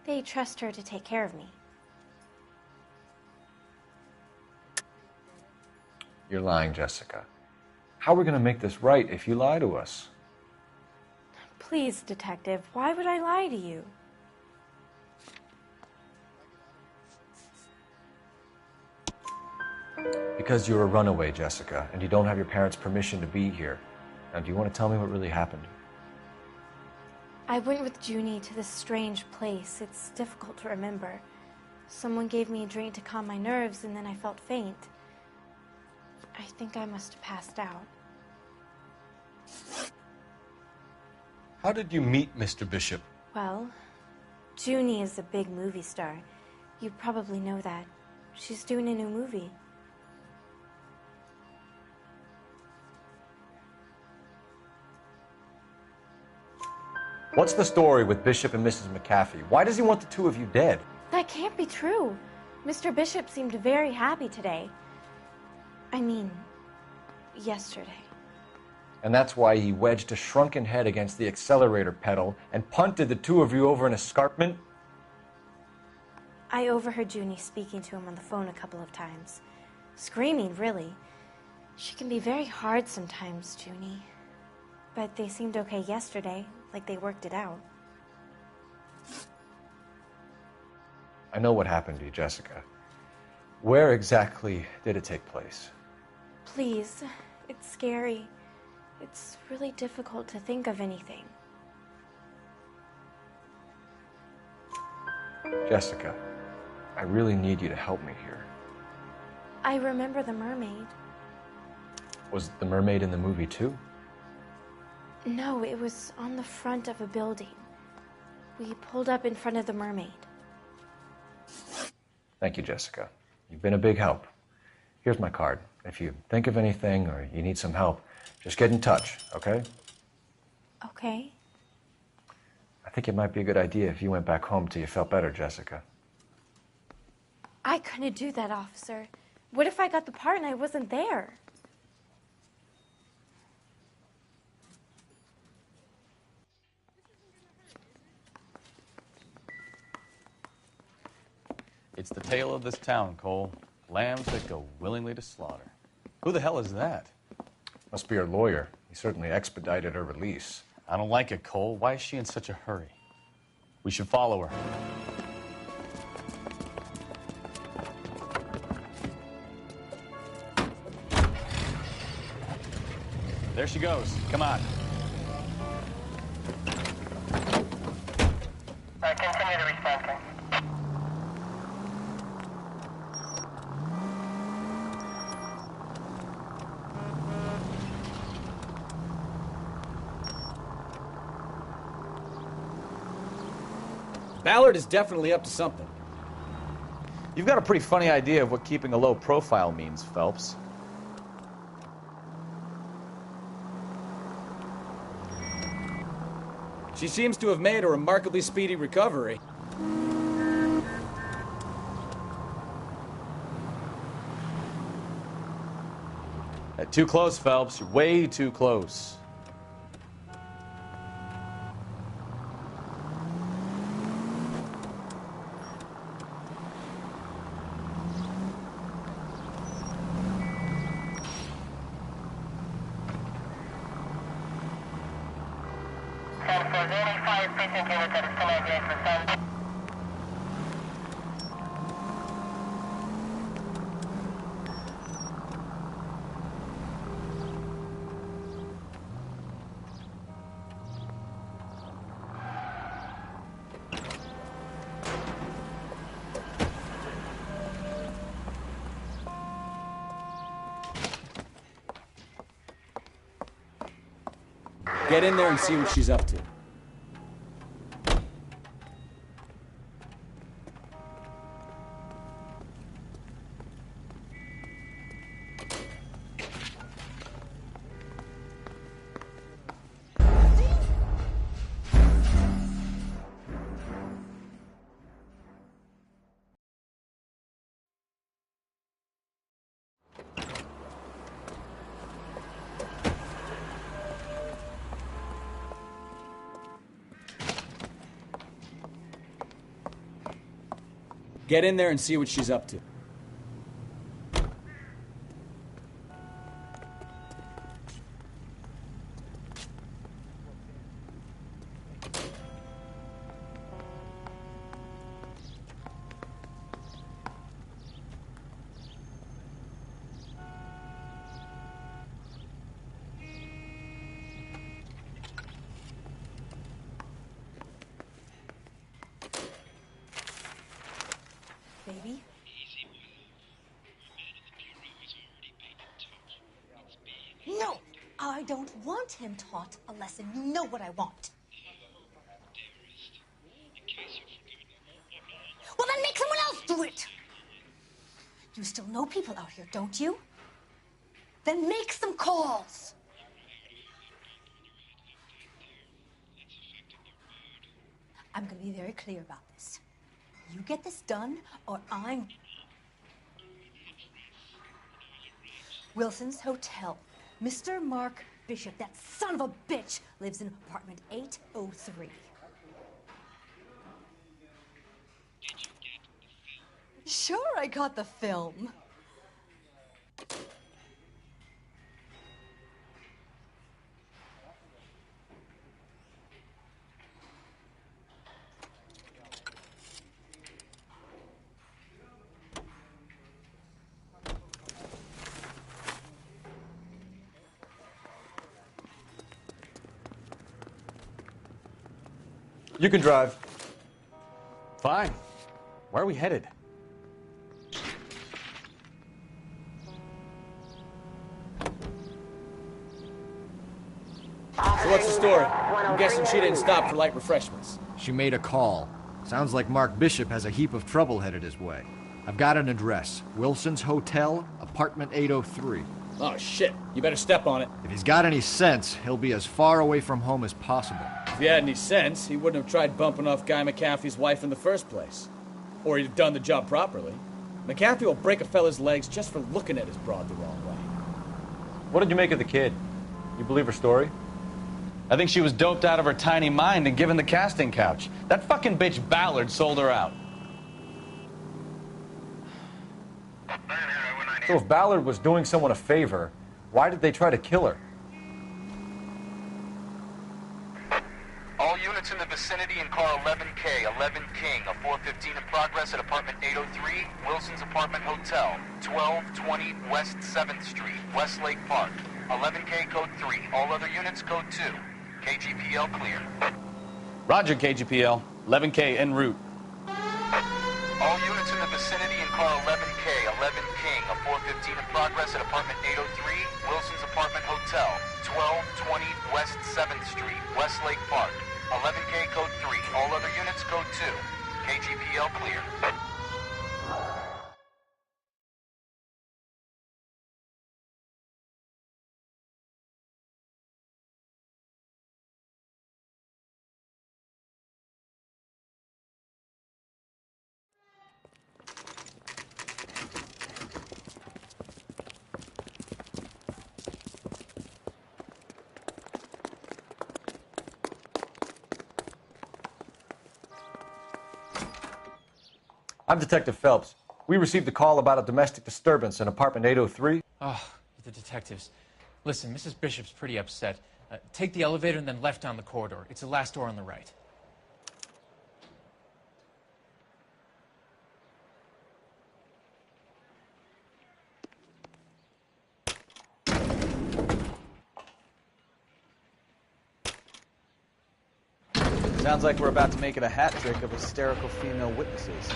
They trust her to take care of me. You're lying, Jessica. How are we going to make this right if you lie to us? Please, Detective, why would I lie to you? Because you're a runaway, Jessica, and you don't have your parents' permission to be here. Now, do you want to tell me what really happened? I went with Junie to this strange place. It's difficult to remember. Someone gave me a drink to calm my nerves, and then I felt faint. I think I must have passed out. How did you meet Mr. Bishop? Well, Junie is a big movie star. You probably know that. She's doing a new movie. What's the story with Bishop and Mrs. McAfee? Why does he want the two of you dead? That can't be true. Mr. Bishop seemed very happy today. I mean, yesterday. And that's why he wedged a shrunken head against the accelerator pedal and punted the two of you over an escarpment? I overheard Junie speaking to him on the phone a couple of times. Screaming, really. She can be very hard sometimes, Junie. But they seemed okay yesterday, like they worked it out. I know what happened to you, Jessica. Where exactly did it take place? Please, it's scary. It's really difficult to think of anything. Jessica, I really need you to help me here. I remember the mermaid. Was the mermaid in the movie too? No, it was on the front of a building. We pulled up in front of the mermaid. Thank you, Jessica. You've been a big help. Here's my card. If you think of anything or you need some help, just get in touch, okay? Okay. I think it might be a good idea if you went back home till you felt better, Jessica. I couldn't do that, officer. What if I got the part and I wasn't there? It's the tale of this town, Cole. Lambs that go willingly to slaughter. Who the hell is that? Must be her lawyer. He certainly expedited her release. I don't like it, Cole. Why is she in such a hurry? We should follow her. There she goes. Come on. Continue to respond. Ballard is definitely up to something. You've got a pretty funny idea of what keeping a low profile means, Phelps. She seems to have made a remarkably speedy recovery. Too close, Phelps. You're way too close. Get in there and see what she's up to. Get in there and see what she's up to. Baby? No! I don't want him taught a lesson. You know what I want. Well, then make someone else do it! You still know people out here, don't you? Then make some calls! I'm gonna be very clear about this. You get this done, or I'm... Wilson's Hotel. Mr. Mark Bishop, that son of a bitch, lives in apartment 803. Sure, I got the film. You can drive. Fine. Where are we headed? So what's the story? I'm guessing she didn't stop for light refreshments. She made a call. Sounds like Mark Bishop has a heap of trouble headed his way. I've got an address. Wilson's Hotel, apartment 803. Oh, shit. You better step on it. If he's got any sense, he'll be as far away from home as possible. If he had any sense, he wouldn't have tried bumping off Guy McAfee's wife in the first place. Or he'd have done the job properly. McAfee will break a fella's legs just for looking at his broad the wrong way. What did you make of the kid? You believe her story? I think she was doped out of her tiny mind and given the casting couch. That fucking bitch Ballard sold her out. So if Ballard was doing someone a favor, why did they try to kill her? All units in the vicinity in car 11K, 11 King, a 415 in progress at apartment 803, Wilson's Apartment Hotel, 1220 West 7th Street, Westlake Park. 11K code 3, all other units code 2. KGPL clear. Roger, KGPL. 11K en route. All units in the vicinity in car 11K, 11 King, a 415 in progress at apartment 803, Wilson's Apartment Hotel, 1220 West 7th Street, Westlake Park. 11K code 3, all other units code 2. KGPL clear. I'm Detective Phelps. We received a call about a domestic disturbance in apartment 803. Oh, the detectives. Listen, Mrs. Bishop's pretty upset. Take the elevator and then left down the corridor. It's the last door on the right. Sounds like we're about to make it a hat trick of hysterical female witnesses.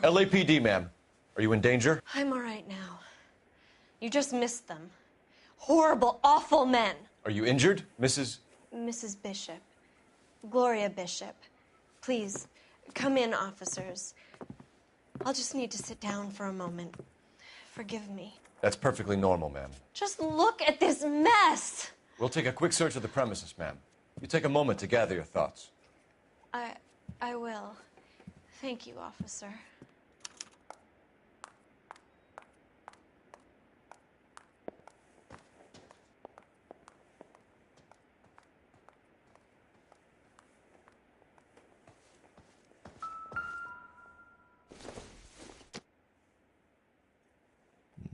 LAPD, ma'am. Are you in danger? I'm all right now. You just missed them. Horrible, awful men. Are you injured, Mrs.? Mrs. Bishop. Gloria Bishop. Please, come in, officers. I'll just need to sit down for a moment. Forgive me. That's perfectly normal, ma'am. Just look at this mess. We'll take a quick search of the premises, ma'am. You take a moment to gather your thoughts. I will. Thank you, officer.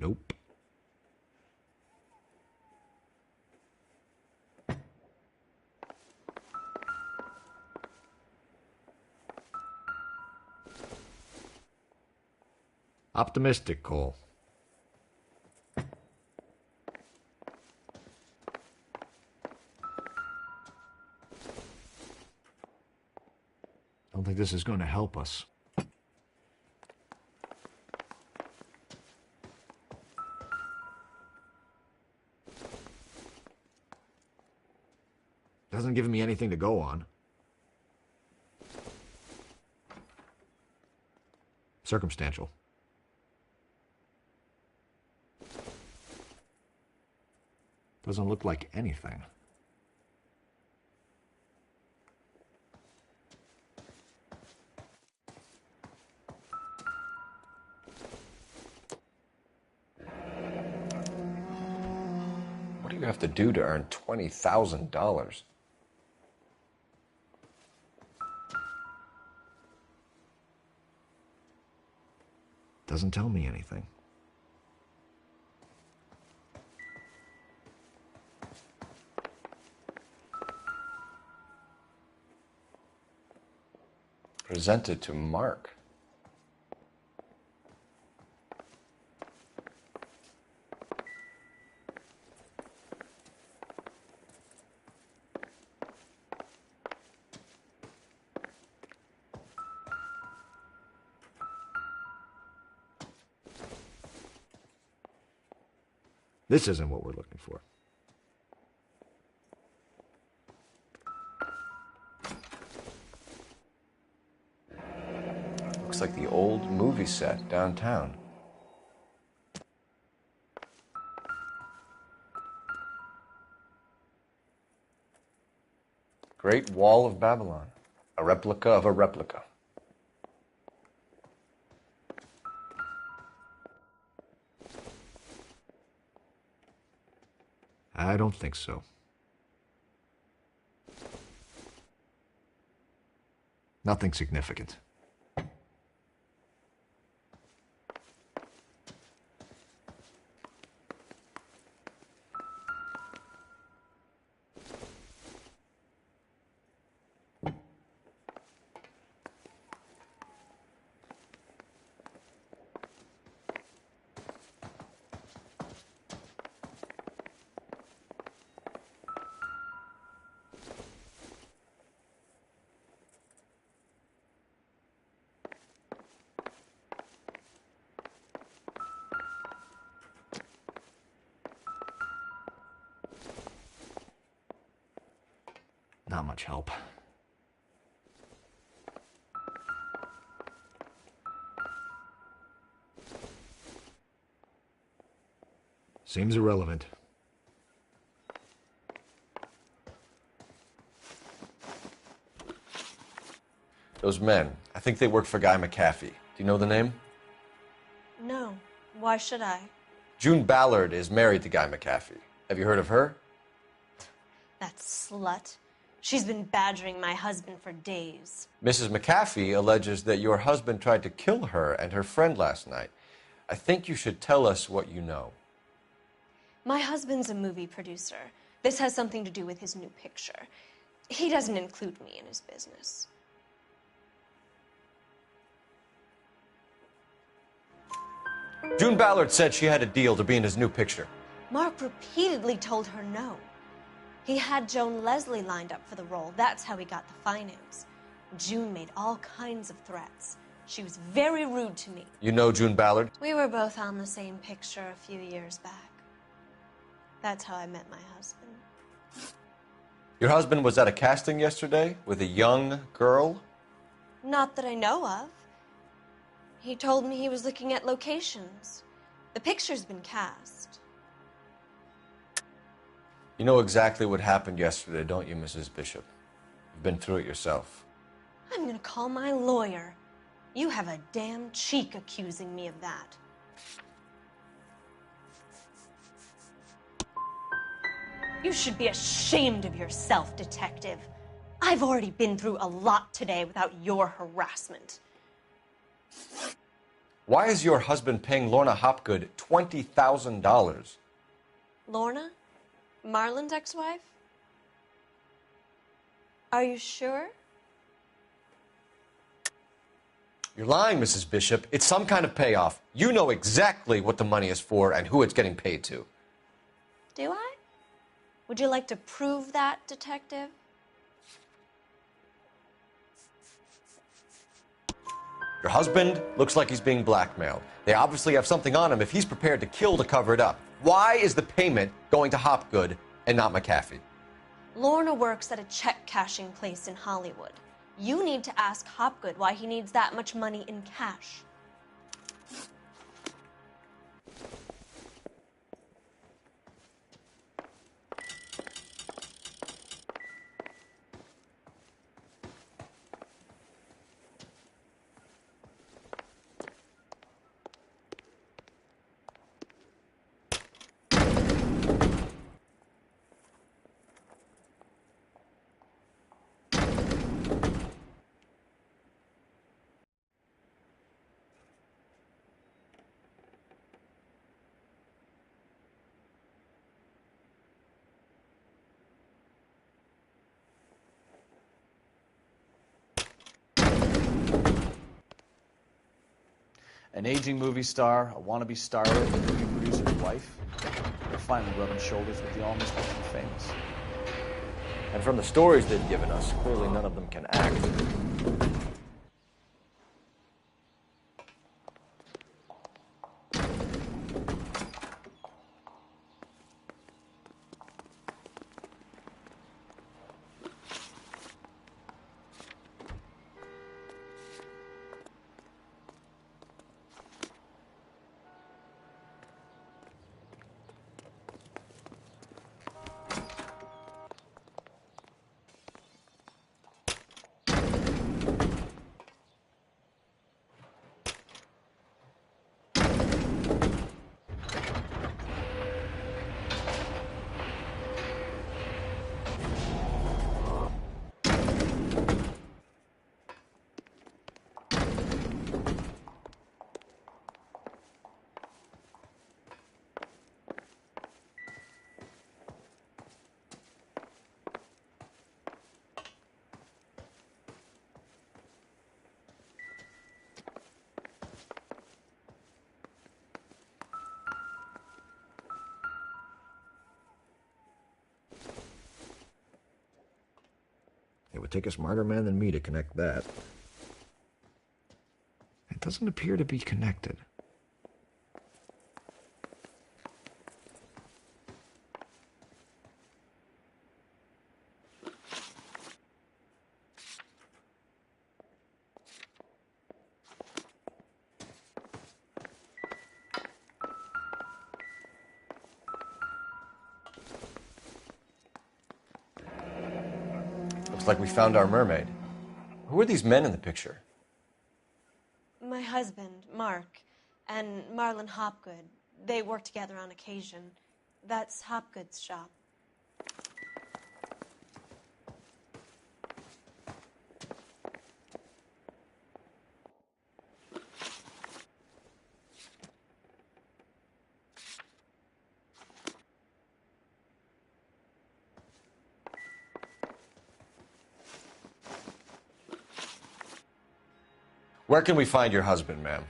Nope. Optimistic, Cole. Don't think this is going to help us. Doesn't give me anything to go on. Circumstantial. Doesn't look like anything. What do you have to do to earn $20,000? Doesn't tell me anything. Presented to Mark. This isn't what we're looking for. Looks like the old movie set downtown. Great Wall of Babylon. A replica of a replica. I don't think so. Nothing significant. Not much help. Seems irrelevant. Those men, I think they work for Guy McAfee. Do you know the name? No. Why should I? June Ballard is married to Guy McAfee. Have you heard of her? That slut. She's been badgering my husband for days. Mrs. McAfee alleges that your husband tried to kill her and her friend last night. I think you should tell us what you know. My husband's a movie producer. This has something to do with his new picture. He doesn't include me in his business. June Ballard said she had a deal to be in his new picture. Mark repeatedly told her no. He had Joan Leslie lined up for the role. That's how he got the finance. June made all kinds of threats. She was very rude to me. You know June Ballard? We were both on the same picture a few years back. That's how I met my husband. Your husband was at a casting yesterday with a young girl? Not that I know of. He told me he was looking at locations. The picture's been cast. You know exactly what happened yesterday, don't you, Mrs. Bishop? You've been through it yourself. I'm gonna call my lawyer. You have a damn cheek accusing me of that. You should be ashamed of yourself, detective. I've already been through a lot today without your harassment. Why is your husband paying Lorna Hopgood $20,000? Lorna? Marlon's ex-wife? Are you sure? You're lying, Mrs. Bishop. It's some kind of payoff. You know exactly what the money is for and who it's getting paid to. Do I? Would you like to prove that, Detective? Your husband looks like he's being blackmailed. They obviously have something on him if he's prepared to kill to cover it up. Why is the payment going to Hopgood and not McAfee? Lorna works at a check-cashing place in Hollywood. You need to ask Hopgood why he needs that much money in cash. An aging movie star, a wannabe starlet, a movie producer's wife. They're finally rubbing shoulders with the almost famous. And from the stories they've given us, clearly none of them can act. It would take a smarter man than me to connect that. It doesn't appear to be connected. Looks like we found our mermaid. Who are these men in the picture? My husband, Mark, and Marlon Hopgood. They work together on occasion. That's Hopgood's shop. Where can we find your husband, ma'am?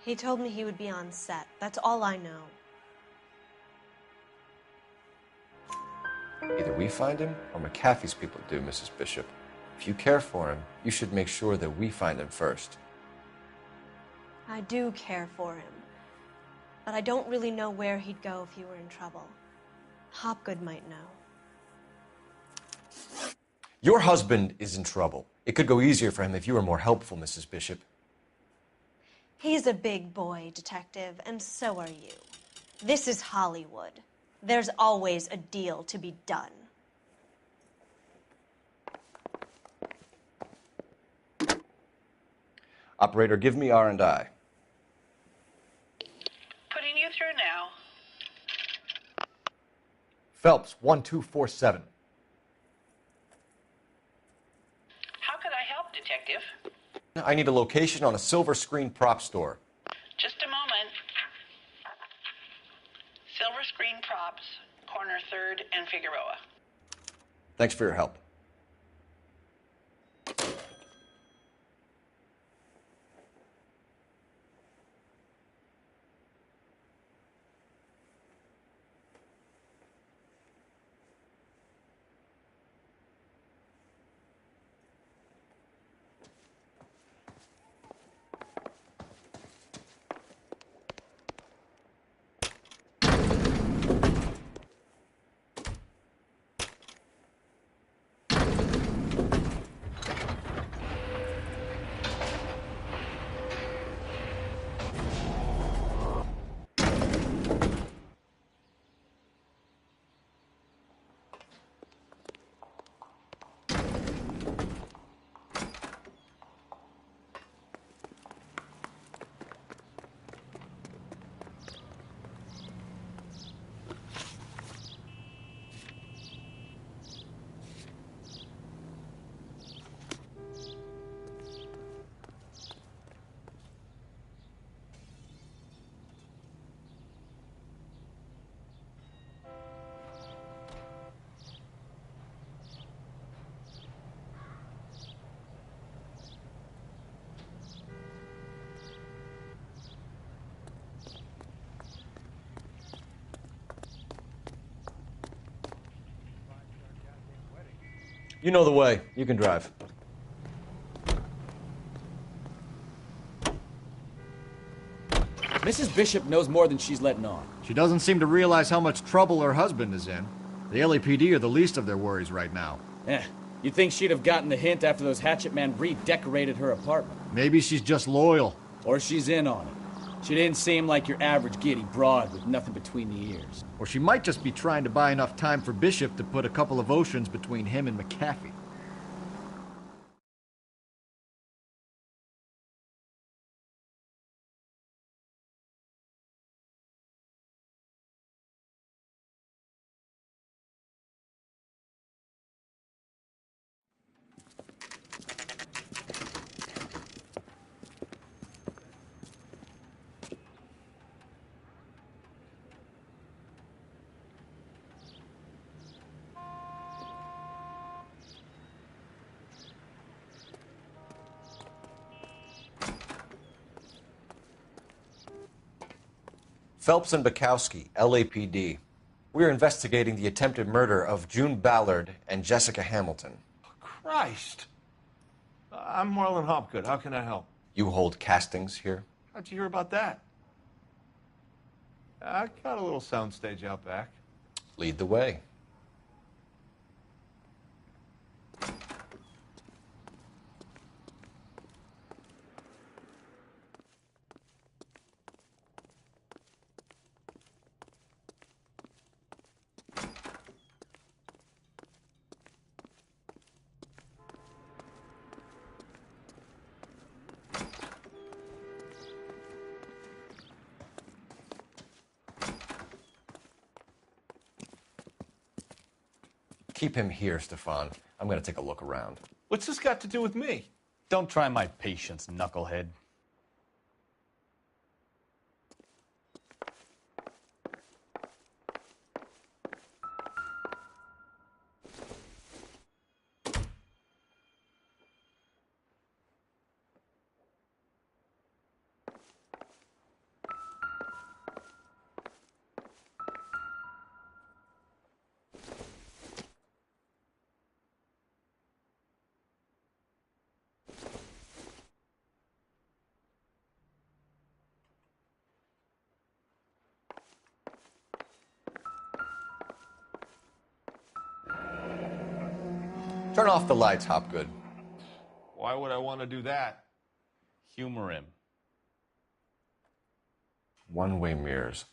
He told me he would be on set. That's all I know. Either we find him or McAfee's people do, Mrs. Bishop. If you care for him, you should make sure that we find him first. I do care for him. But I don't really know where he'd go if he were in trouble. Hopgood might know. Your husband is in trouble. It could go easier for him if you were more helpful, Mrs. Bishop. He's a big boy, Detective, and so are you. This is Hollywood. There's always a deal to be done. Operator, give me R&I. Putting you through now. Phelps, 1247. How could I help, Detective? I need a location on a silver screen prop store. Just a moment. Silver Screen Props, corner 3rd and Figueroa. Thanks for your help. You know the way. You can drive. Mrs. Bishop knows more than she's letting on. She doesn't seem to realize how much trouble her husband is in. The LAPD are the least of their worries right now. You'd think she'd have gotten the hint after those hatchet men redecorated her apartment. Maybe she's just loyal. Or she's in on it. She didn't seem like your average giddy broad with nothing between the ears. Or she might just be trying to buy enough time for Bishop to put a couple of oceans between him and McAfee. Phelps and Bukowski, LAPD. We're investigating the attempted murder of June Ballard and Jessica Hamilton. Christ. I'm Marlon Hopgood. How can I help? You hold castings here? How'd you hear about that? I got a little soundstage out back. Lead the way. Keep him here, Stefan. I'm going to take a look around. What's this got to do with me? Don't try my patience, knucklehead. Turn off the lights, Hopgood. Why would I want to do that? Humor him. One-way mirrors.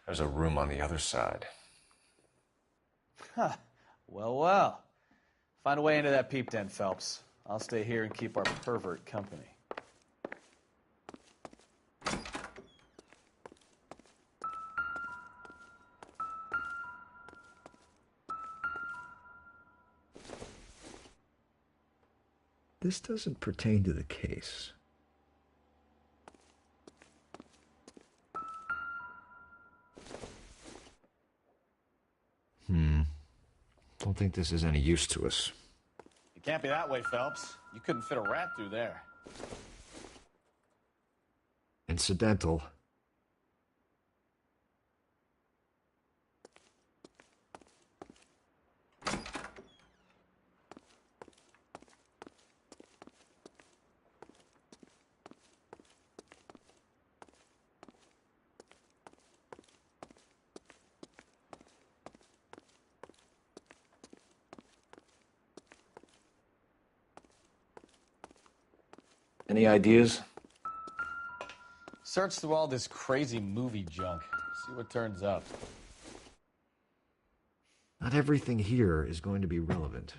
There's a room on the other side. Huh. Well, well. Find a way into that peep den, Phelps. I'll stay here and keep our pervert company. This doesn't pertain to the case. Don't think this is any use to us. It can't be that way, Phelps. You couldn't fit a rat through there. Incidental. Any ideas? Search through all this crazy movie junk. See what turns up. Not everything here is going to be relevant.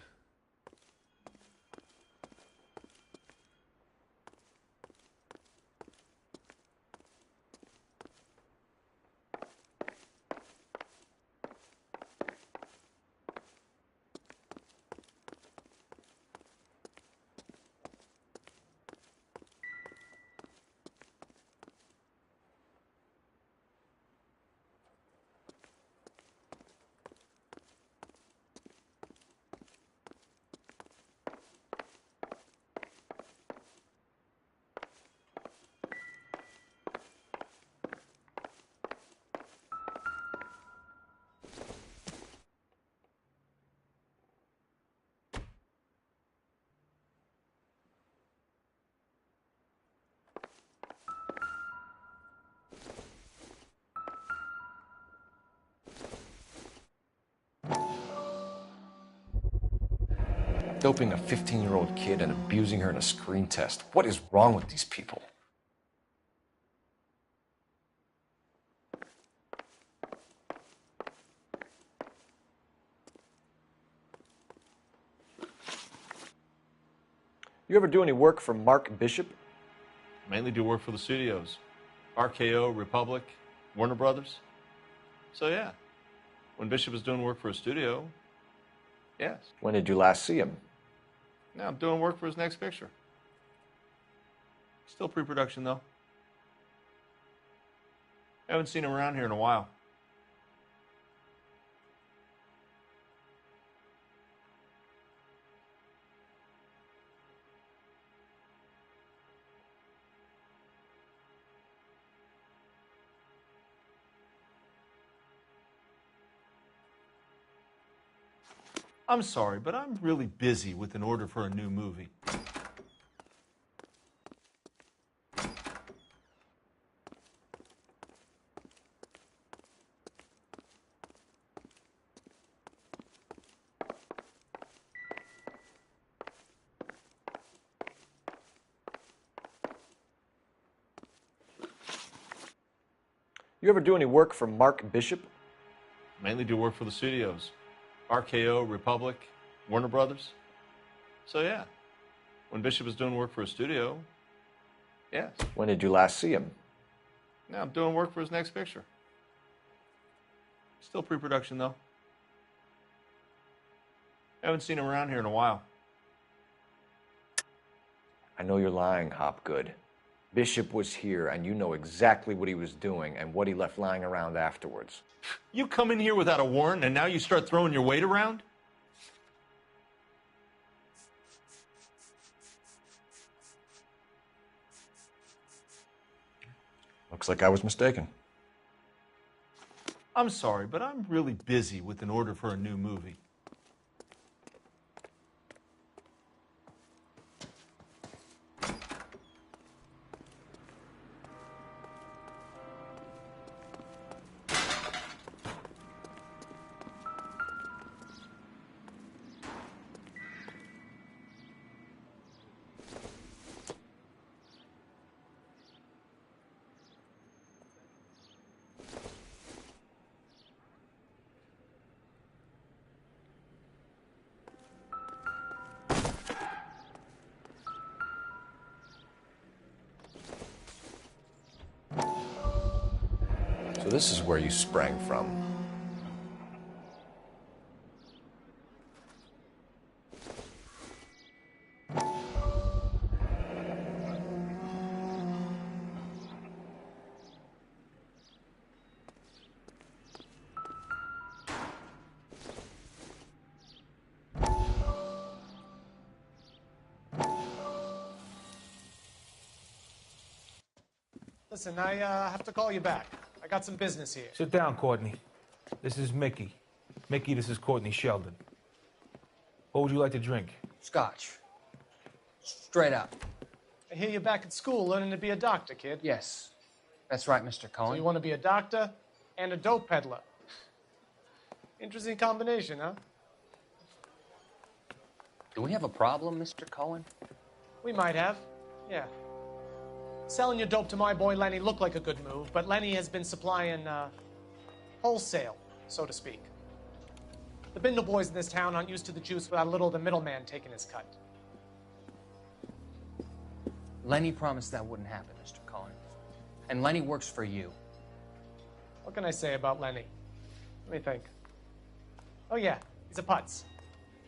Doping a 15-year-old kid and abusing her in a screen test. What is wrong with these people? You ever do any work for Mark Bishop? Mainly do work for the studios. RKO, Republic, Warner Brothers. So yeah, when Bishop is doing work for a studio, yes. When did you last see him? Now I'm doing work for his next picture. Still pre-production though. Haven't seen him around here in a while. I'm sorry, but I'm really busy with an order for a new movie. You ever do any work for Mark Bishop? Mainly do work for the studios. RKO, Republic, Warner Brothers. So yeah, when Bishop is doing work for a studio, yes. When did you last see him? Now I'm doing work for his next picture. Still pre-production though. Haven't seen him around here in a while. I know you're lying, Hopgood. Bishop was here, and you know exactly what he was doing and what he left lying around afterwards. You come in here without a warrant, and now you start throwing your weight around? Looks like I was mistaken. I'm sorry, but I'm really busy with an order for a new movie. So this is where you sprang from. Listen, I have to call you back. I got some business here. Sit down, Courtney. This is Mickey. Mickey, this is Courtney Sheldon. What would you like to drink? Scotch. Straight up. I hear you're back at school learning to be a doctor, kid. Yes. That's right, Mr. Cohen. So you want to be a doctor and a dope peddler. Interesting combination, huh? Do we have a problem, Mr. Cohen? We might have, yeah. Selling your dope to my boy Lenny looked like a good move, but Lenny has been supplying, wholesale, so to speak. The Bindle boys in this town aren't used to the juice without a little of the middleman taking his cut. Lenny promised that wouldn't happen, Mr. Cohen. And Lenny works for you. What can I say about Lenny? Let me think. Oh yeah, he's a putz.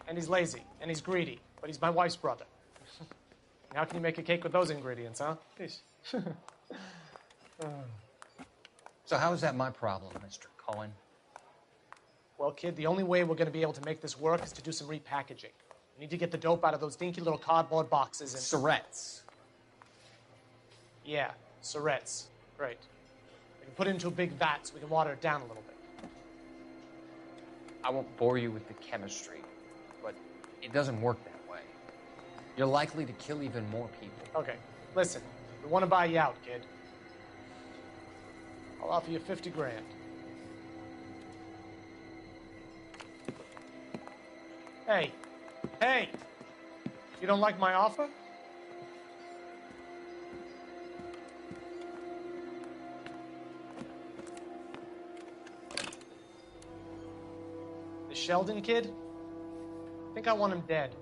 And he's lazy, and he's greedy, but he's my wife's brother. How can you make a cake with those ingredients, huh? Peace. So how is that my problem, Mr. Cohen? Well, kid, the only way we're going to be able to make this work is to do some repackaging. We need to get the dope out of those dinky little cardboard boxes and... Syrettes. Yeah, syrettes. Great. We can put it into a big vat so we can water it down a little bit. I won't bore you with the chemistry, but it doesn't work that way. You're likely to kill even more people. Okay, listen. We want to buy you out, kid. I'll offer you 50 grand. Hey, You don't like my offer? The Sheldon kid? I think I want him dead.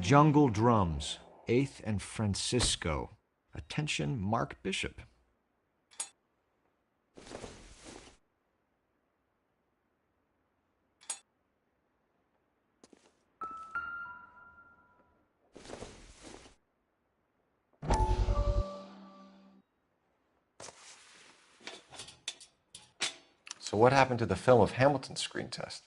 Jungle Drums, 8th and Francisco. Attention, Mark Bishop. So what happened to the film of Hamilton's screen test?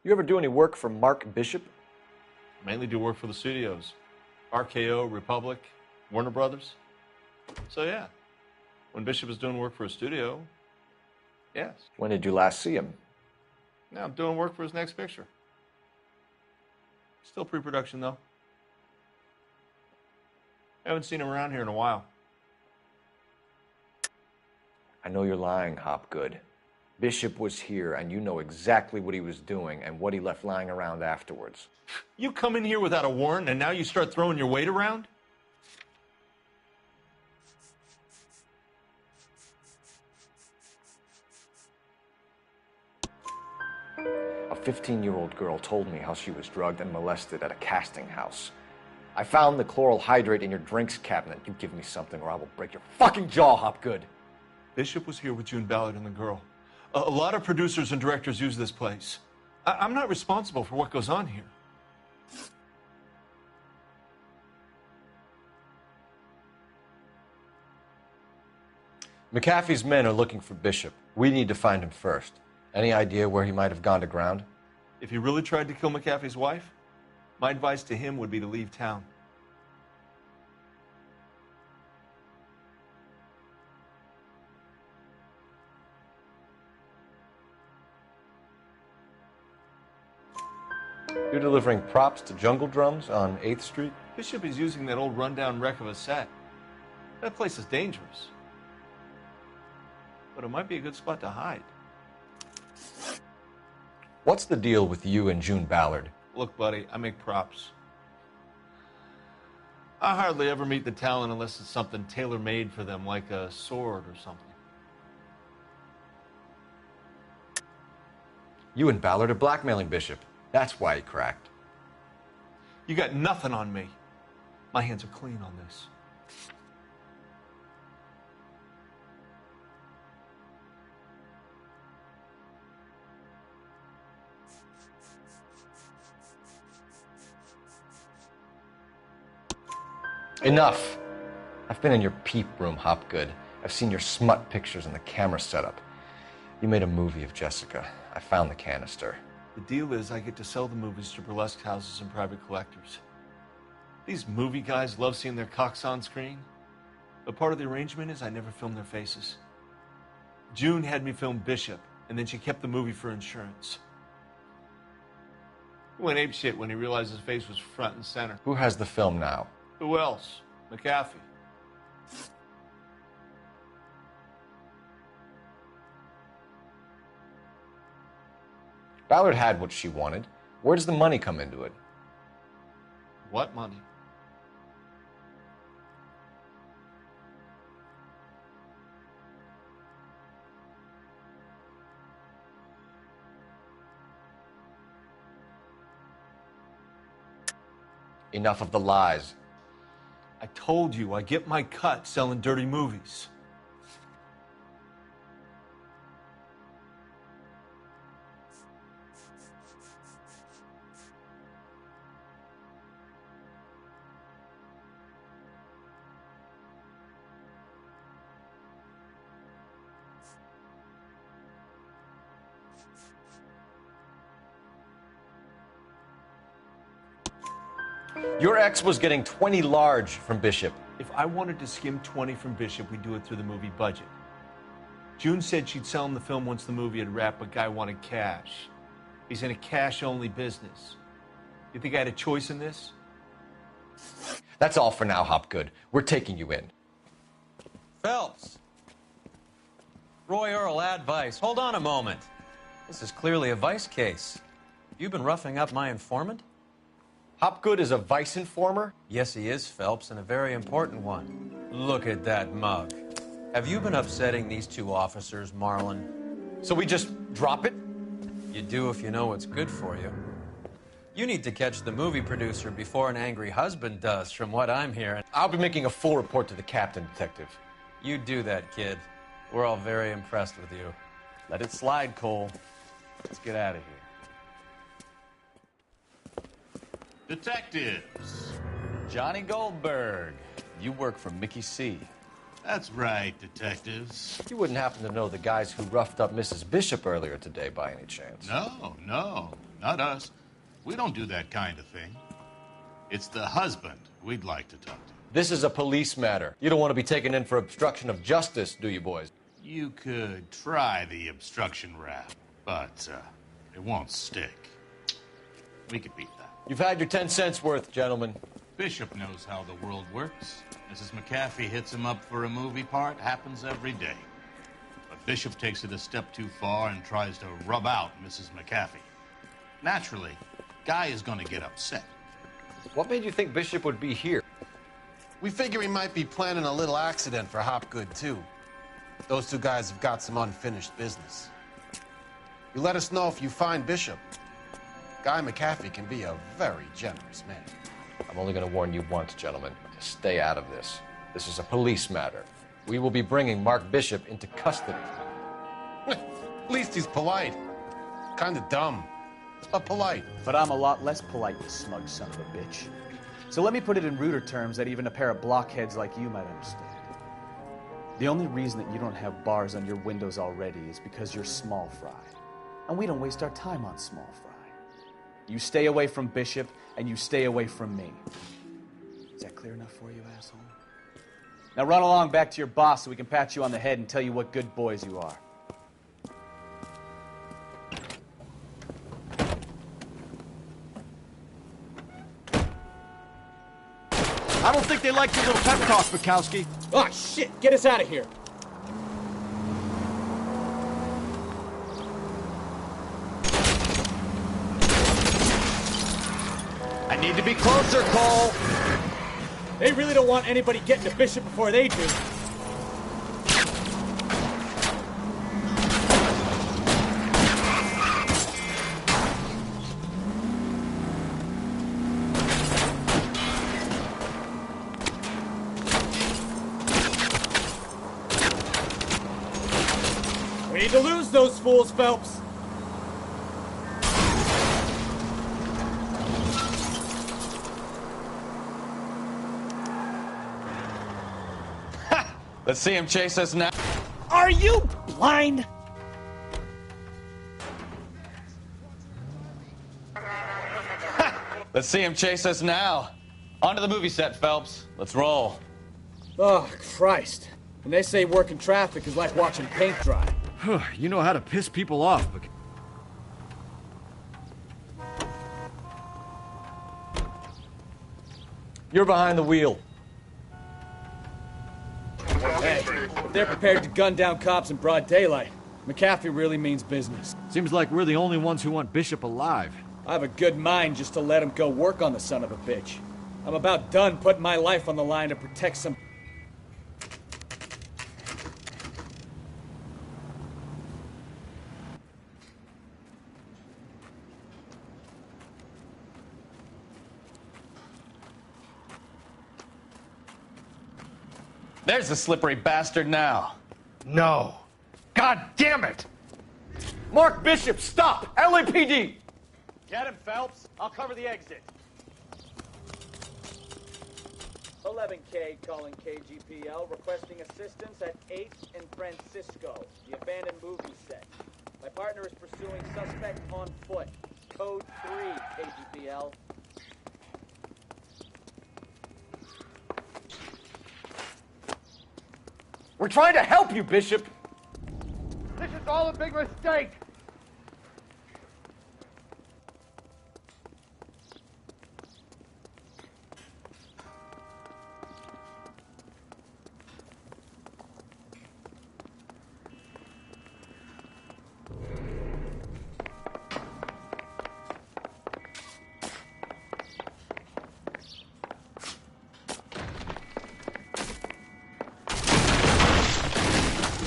You ever do any work for Mark Bishop? Mainly do work for the studios. RKO, Republic, Warner Brothers. So yeah, when Bishop is doing work for a studio, yes. When did you last see him? Now I'm doing work for his next picture. Still pre-production though. Haven't seen him around here in a while. I know you're lying, Hopgood. Bishop was here, and you know exactly what he was doing and what he left lying around afterwards. You come in here without a warrant, and now you start throwing your weight around? A 15-year-old girl told me how she was drugged and molested at a casting house. I found the chloral hydrate in your drinks cabinet. You give me something or I will break your fucking jaw, Hopgood. Bishop was here with June Ballard and the girl. A lot of producers and directors use this place. I'm not responsible for what goes on here. McAfee's men are looking for Bishop. We need to find him first. Any idea where he might have gone to ground? If he really tried to kill McAfee's wife, my advice to him would be to leave town. You're delivering props to Jungle Drums on 8th Street? Bishop is using that old rundown wreck of a set. That place is dangerous. But it might be a good spot to hide. What's the deal with you and June Ballard? Look, buddy, I make props. I hardly ever meet the talent unless it's something tailor-made for them, like a sword or something. You and Ballard are blackmailing Bishop. That's why he cracked. You got nothing on me. My hands are clean on this. Enough. I've been in your peep room, Hopgood. I've seen your smut pictures and the camera setup. You made a movie of Jessica. I found the canister. The deal is I get to sell the movies to burlesque houses and private collectors. These movie guys love seeing their cocks on screen. But part of the arrangement is I never film their faces. June had me film Bishop, and then she kept the movie for insurance. He went apeshit when he realized his face was front and center. Who has the film now? Who else? McAfee. Ballard had what she wanted. Where does the money come into it? What money? Enough of the lies. I told you I get my cut selling dirty movies. Your ex was getting 20 large from Bishop. If I wanted to skim 20 from Bishop, we'd do it through the movie budget. June said she'd sell him the film once the movie had wrapped, but Guy wanted cash. He's in a cash-only business. You think I had a choice in this? That's all for now, Hopgood. We're taking you in. Phelps. Roy Earl, advice. Hold on a moment. This is clearly a vice case. You've been roughing up my informant? Hopgood is a vice informer? Yes, he is, Phelps, and a very important one. Look at that mug. Have you been upsetting these two officers, Marlon? So we just drop it? You do if you know what's good for you. You need to catch the movie producer before an angry husband does, from what I'm hearing. I'll be making a full report to the captain, Detective. You do that, kid. We're all very impressed with you. Let it slide, Cole. Let's get out of here. Detectives. Johnny Goldberg. You work for Mickey C. That's right, detectives. You wouldn't happen to know the guys who roughed up Mrs. Bishop earlier today by any chance? No, not us. We don't do that kind of thing. It's the husband we'd like to talk to. This is a police matter. You don't want to be taken in for obstruction of justice, do you, boys? You could try the obstruction rap, but it won't stick. We could beat that. You've had your 10 cents worth, gentlemen. Bishop knows how the world works. Mrs. McAfee hits him up for a movie part. Happens every day. But Bishop takes it a step too far and tries to rub out Mrs. McAfee. Naturally, Guy is going to get upset. What made you think Bishop would be here? We figure he might be planning a little accident for Hopgood, too. Those two guys have got some unfinished business. You let us know if you find Bishop. Guy McAfee can be a very generous man. I'm only going to warn you once, gentlemen. To stay out of this. This is a police matter. We will be bringing Mark Bishop into custody. At least he's polite. Kind of dumb, but polite. But I'm a lot less polite, you smug son of a bitch. So let me put it in ruder terms that even a pair of blockheads like you might understand. The only reason that you don't have bars on your windows already is because you're small fry. And we don't waste our time on small fry. You stay away from Bishop, and you stay away from me. Is that clear enough for you, asshole? Now run along back to your boss so we can pat you on the head and tell you what good boys you are. I don't think they like your little pep talk, Bukowski. Ah, shit! Get us out of here! I need to be closer, Cole. They really don't want anybody getting to Bishop before they do. We need to lose those fools, Phelps. Let's see him chase us now. Are you blind? Let's see him chase us now. Onto the movie set, Phelps. Let's roll. Oh, Christ. And they say working traffic is like watching paint dry. You know how to piss people off, but... You're behind the wheel. Hey, if they're prepared to gun down cops in broad daylight, McAfee really means business. Seems like we're the only ones who want Bishop alive. I have a good mind just to let him go work on the son of a bitch. I'm about done putting my life on the line to protect some... There's the slippery bastard now. No. God damn it! Mark Bishop, stop! LAPD! Get him, Phelps. I'll cover the exit. 11K calling KGPL, requesting assistance at 8th and Francisco, the abandoned movie set. My partner is pursuing suspect on foot. Code 3, KGPL. We're trying to help you, Bishop! This is all a big mistake!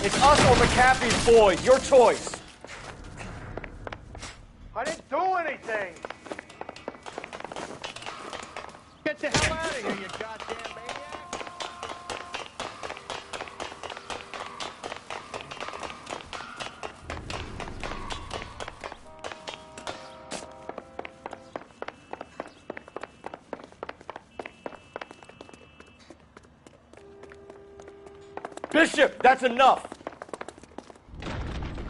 It's us or McAfee's boys. Your choice. I didn't do anything! Get the hell out of here, you goddamn maniac! Bishop, that's enough.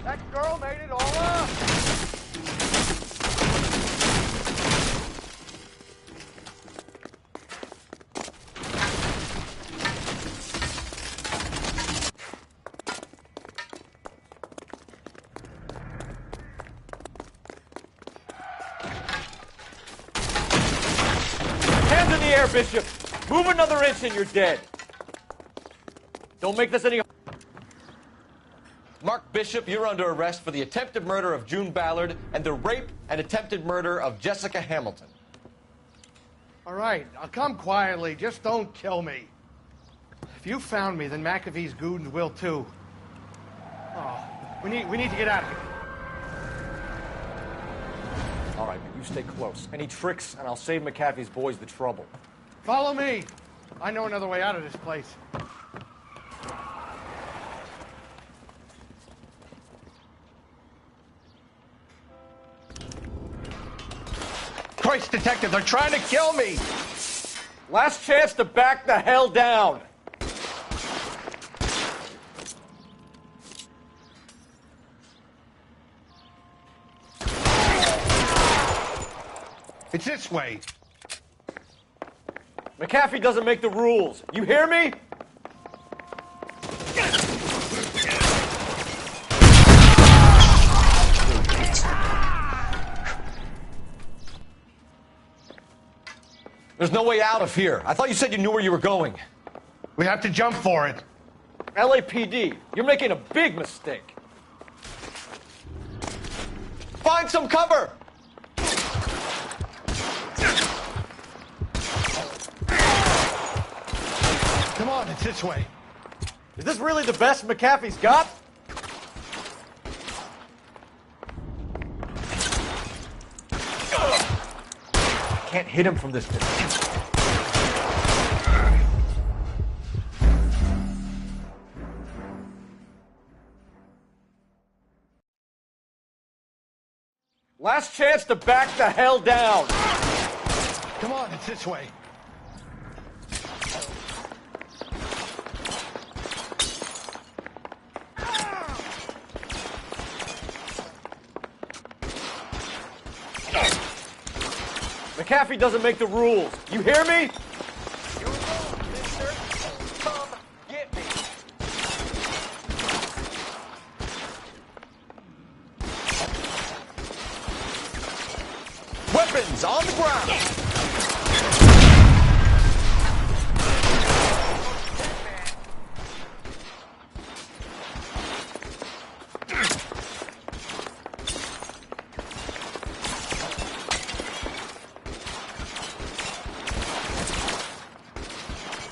That girl made it all up! Hands in the air, Bishop. Move another inch and you're dead. Don't make this any... Mark Bishop, you're under arrest for the attempted murder of June Ballard and the rape and attempted murder of Jessica Hamilton. All right, I'll come quietly. Just don't kill me. If you found me, then McAfee's goons will too. Oh, we need to get out of here. All right, but you stay close. Any tricks, and I'll save McAfee's boys the trouble. Follow me. I know another way out of this place. Christ, detective, they're trying to kill me! Last chance to back the hell down. It's this way. McAfee doesn't make the rules. You hear me? There's no way out of here. I thought you said you knew where you were going. We have to jump for it. LAPD, you're making a big mistake. Find some cover! Come on, it's this way. Is this really the best McAfee's got? Can't hit him from this distance. Last chance to back the hell down. Come on, it's this way. McAfee doesn't make the rules. You hear me? You're wrong, mister. Come get me. Weapons on the ground.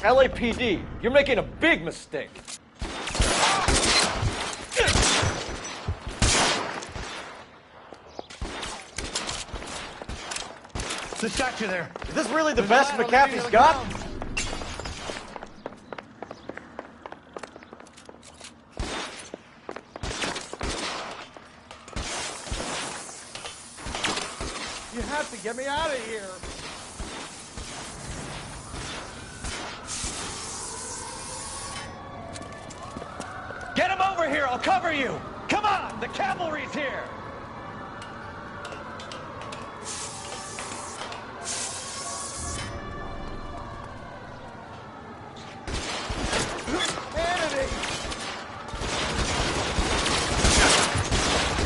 LAPD, you're making a big mistake. The statue there. Is this really the best McAfee's got? You have to get me out of here. Get him over here, I'll cover you! Come on, the cavalry's here!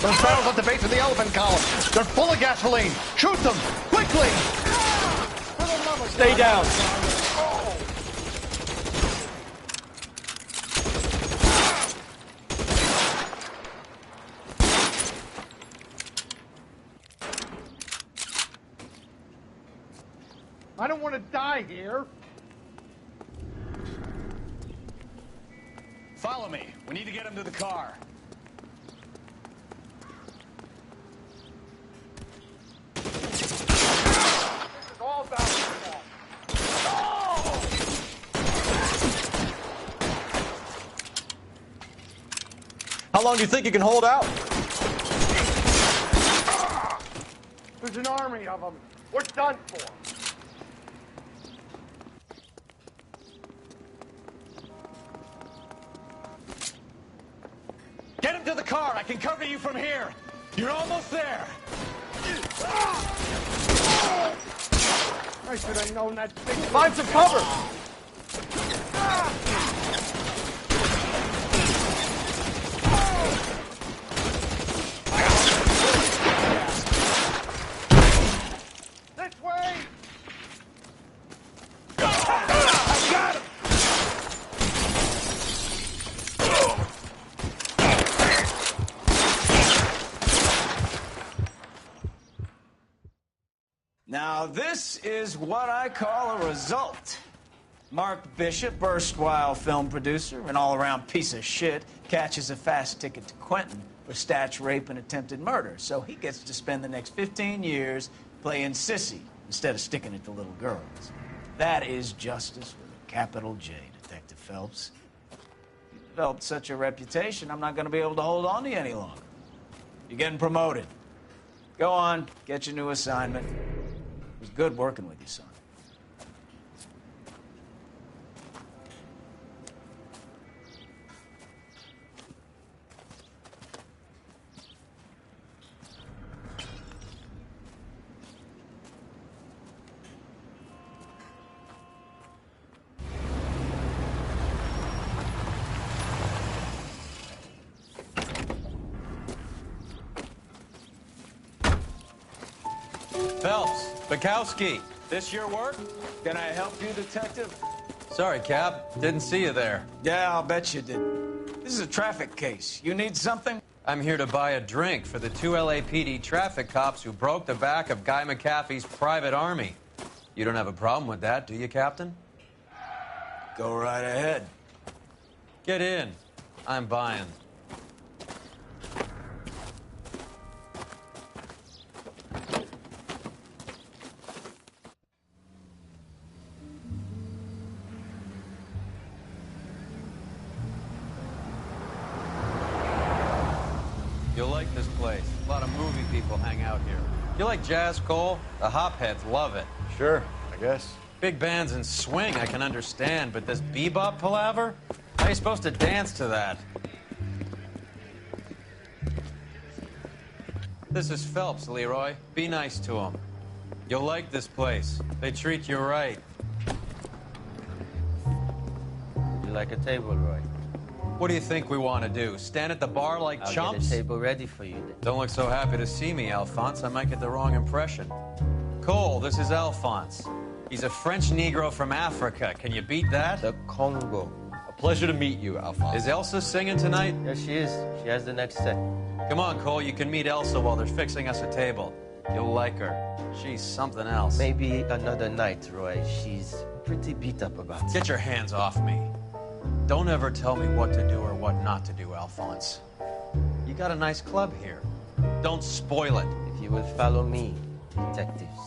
Those barrels at the base of the elephant column. They're full of gasoline. Shoot them! Quickly! Stay down. I don't want to die here. Follow me. We need to get him to the car. All about How long do you think you can hold out? There's an army of them. We're done for. Get him to the car. I can cover you from here. You're almost there. I should have known that thing. Find some cover. This way. I got him. Now, this is what I call a result. Mark Bishop, erstwhile film producer and all-around piece of shit, catches a fast ticket to Quentin for statch rape and attempted murder, so he gets to spend the next 15 years playing sissy instead of sticking it to little girls. That is justice with a capital J, Detective Phelps. You developed such a reputation, I'm not going to be able to hold on to you any longer. You're getting promoted. Go on, get your new assignment. It was good working with you, son. Phelps, Bukowski, This your work? Can I help you, Detective? Sorry, Cap. Didn't see you there. Yeah, I'll bet you did. This is a traffic case. You need something? I'm here to buy a drink for the 2 LAPD traffic cops who broke the back of Guy McAfee's private army. You don't have a problem with that, do you, Captain? Go right ahead. Get in. I'm buying. You'll like this place. A lot of movie people hang out here. You like jazz, Cole? The hopheads love it. Sure, I guess. Big bands and swing I can understand, but this bebop palaver? How are you supposed to dance to that? This is Phelps, Leroy. Be nice to him. You'll like this place. They treat you right. You like a table, Roy? What do you think we want to do? Stand at the bar like I'll chumps? get a table ready for you then. Don't look so happy to see me, Alphonse. I might get the wrong impression. Cole, this is Alphonse. He's a French Negro from Africa. Can you beat that? The Congo. A pleasure to meet you, Alphonse. Is Elsa singing tonight? Yes, she is. She has the next set. Come on, Cole. You can meet Elsa while they're fixing us a table. You'll like her. She's something else. Maybe another night, Roy. She's pretty beat up about it. Get your hands off me. Don't ever tell me what to do or what not to do, Alphonse. You got a nice club here. Don't spoil it. If you will follow me, detectives.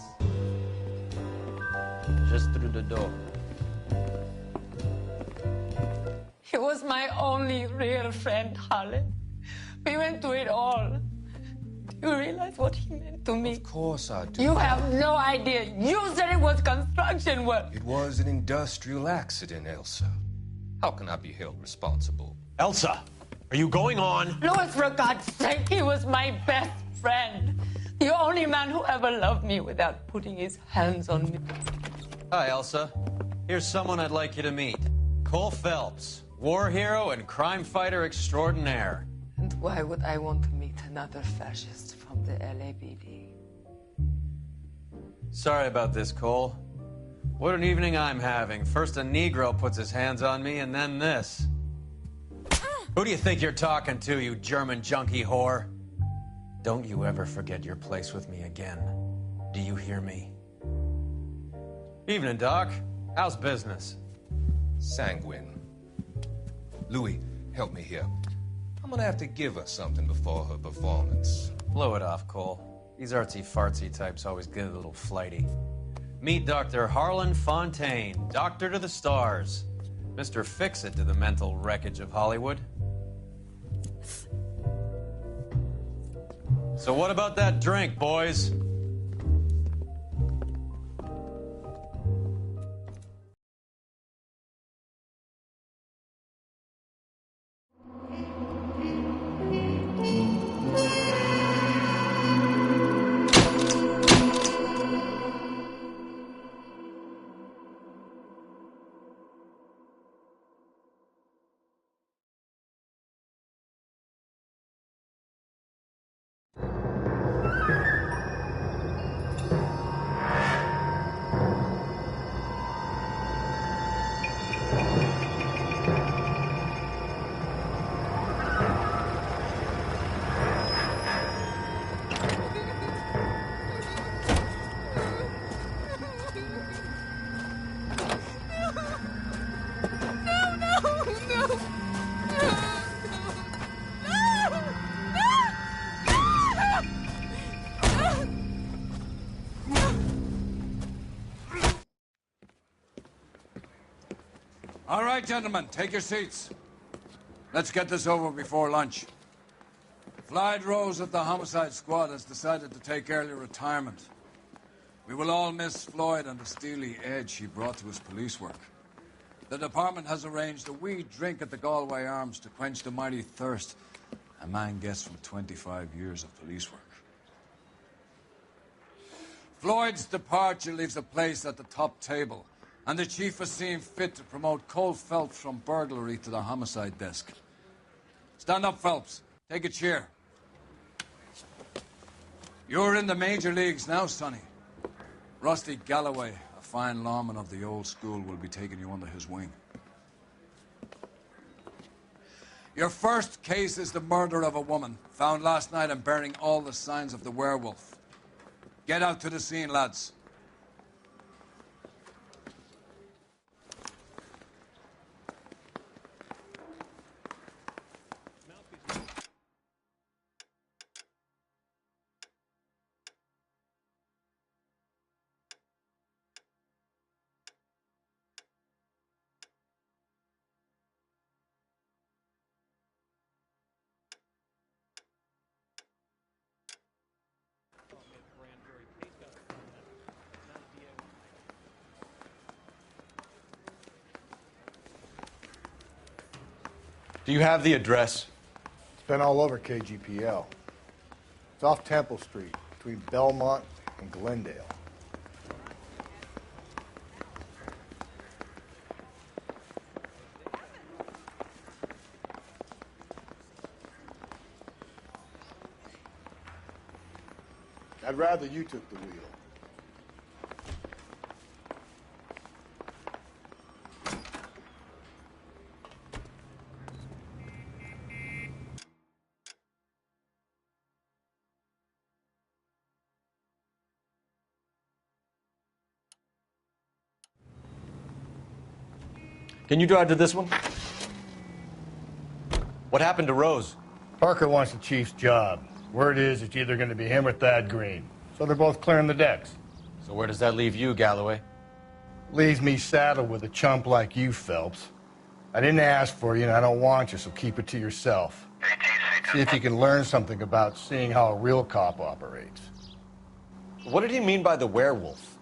Just through the door. He was my only real friend, Harlan. We went through it all. Do you realize what he meant to me? Of course I do. You have no idea. You said it was construction work. It was an industrial accident, Elsa. How can I be held responsible? Elsa, are you going on? Louis, for God's sake, he was my best friend. The only man who ever loved me without putting his hands on me. Hi, Elsa. Here's someone I'd like you to meet. Cole Phelps, war hero and crime fighter extraordinaire. And why would I want to meet another fascist from the LAPD? Sorry about this, Cole. What an evening I'm having. First a Negro puts his hands on me, and then this. Who do you think you're talking to, you German junkie whore? Don't you ever forget your place with me again. Do you hear me? Evening, Doc. How's business? Sanguine. Louis, help me here. I'm gonna have to give her something before her performance. Blow it off, Cole. These artsy-fartsy types always get a little flighty. Meet Dr. Harlan Fontaine, doctor to the stars. Mr. Fix-It to the mental wreckage of Hollywood. So what about that drink, boys? All right, gentlemen, take your seats. Let's get this over before lunch. Floyd Rose of the Homicide Squad has decided to take early retirement. We will all miss Floyd and the steely edge he brought to his police work. The department has arranged a wee drink at the Galway Arms to quench the mighty thirst a man gets from 25 years of police work. Floyd's departure leaves a place at the top table, and the chief has seen fit to promote Cole Phelps from burglary to the homicide desk. Stand up, Phelps. Take a chair. You're in the major leagues now, Sonny. Rusty Galloway, a fine lawman of the old school, will be taking you under his wing. Your first case is the murder of a woman, found last night and bearing all the signs of the werewolf. Get out to the scene, lads. Do you have the address? It's been all over KGPL. It's off Temple Street, between Belmont and Glendale. I'd rather you took the wheel. Can you drive to this one? What happened to Rose? Parker wants the chief's job. Word is it's either going to be him or Thad Green. So they're both clearing the decks. So where does that leave you, Galloway? Leaves me saddled with a chump like you, Phelps. I didn't ask for you, and I don't want you, so keep it to yourself. See if you can learn something about seeing how a real cop operates. What did he mean by the werewolf?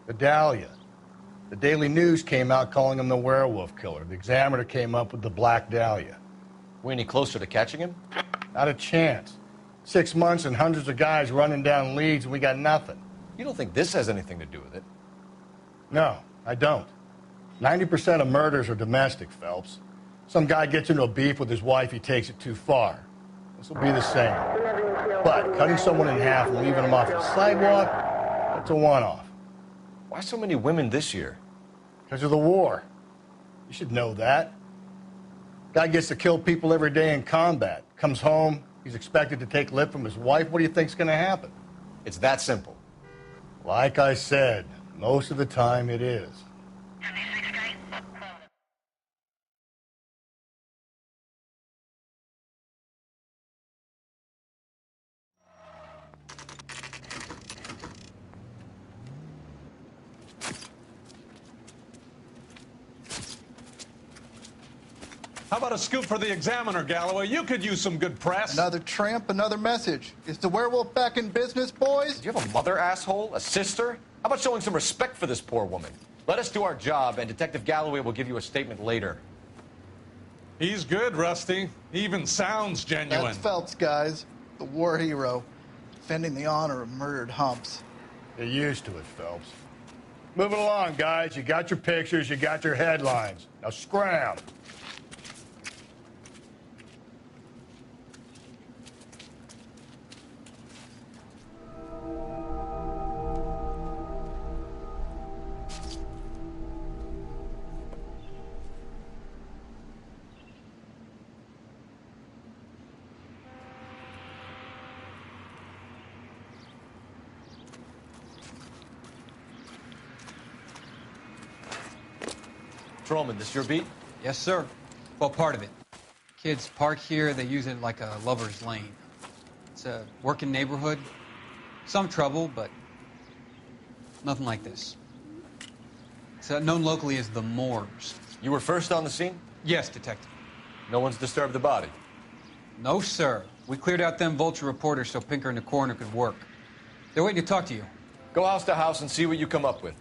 The Dahlia. The Daily News came out calling him the werewolf killer. The Examiner came up with the Black Dahlia. We any closer to catching him? Not a chance. 6 months and hundreds of guys running down leads, and we got nothing. You don't think this has anything to do with it? No, I don't. 90% of murders are domestic, Phelps. Some guy gets into a beef with his wife, he takes it too far. This will be the same. But cutting someone in half and leaving them off the sidewalk, that's a one-off. Why so many women this year? Because of the war. You should know that. Guy gets to kill people every day in combat. Comes home, he's expected to take lip from his wife. What do you think's going to happen? It's that simple. Like I said, most of the time it is. How about a scoop for the Examiner, Galloway? You could use some good press. Another tramp, another message. Is the werewolf back in business, boys? Do you have a mother, asshole? A sister? How about showing some respect for this poor woman? Let us do our job, and Detective Galloway will give you a statement later. He's good, Rusty. He even sounds genuine. That's Phelps, guys. The war hero. Defending the honor of murdered humps. Get used to it, Phelps. Moving along, guys. You got your pictures, you got your headlines. Now scram. Patrolman, this your beat? Yes, sir. Well, part of it. Kids park here, they use it like a lover's lane. It's a working neighborhood. Some trouble, but nothing like this. It's known locally as the Moors. You were first on the scene? Yes, Detective. No one's disturbed the body? No, sir. We cleared out them vulture reporters so Pinker and the coroner could work. They're waiting to talk to you. Go house to house and see what you come up with.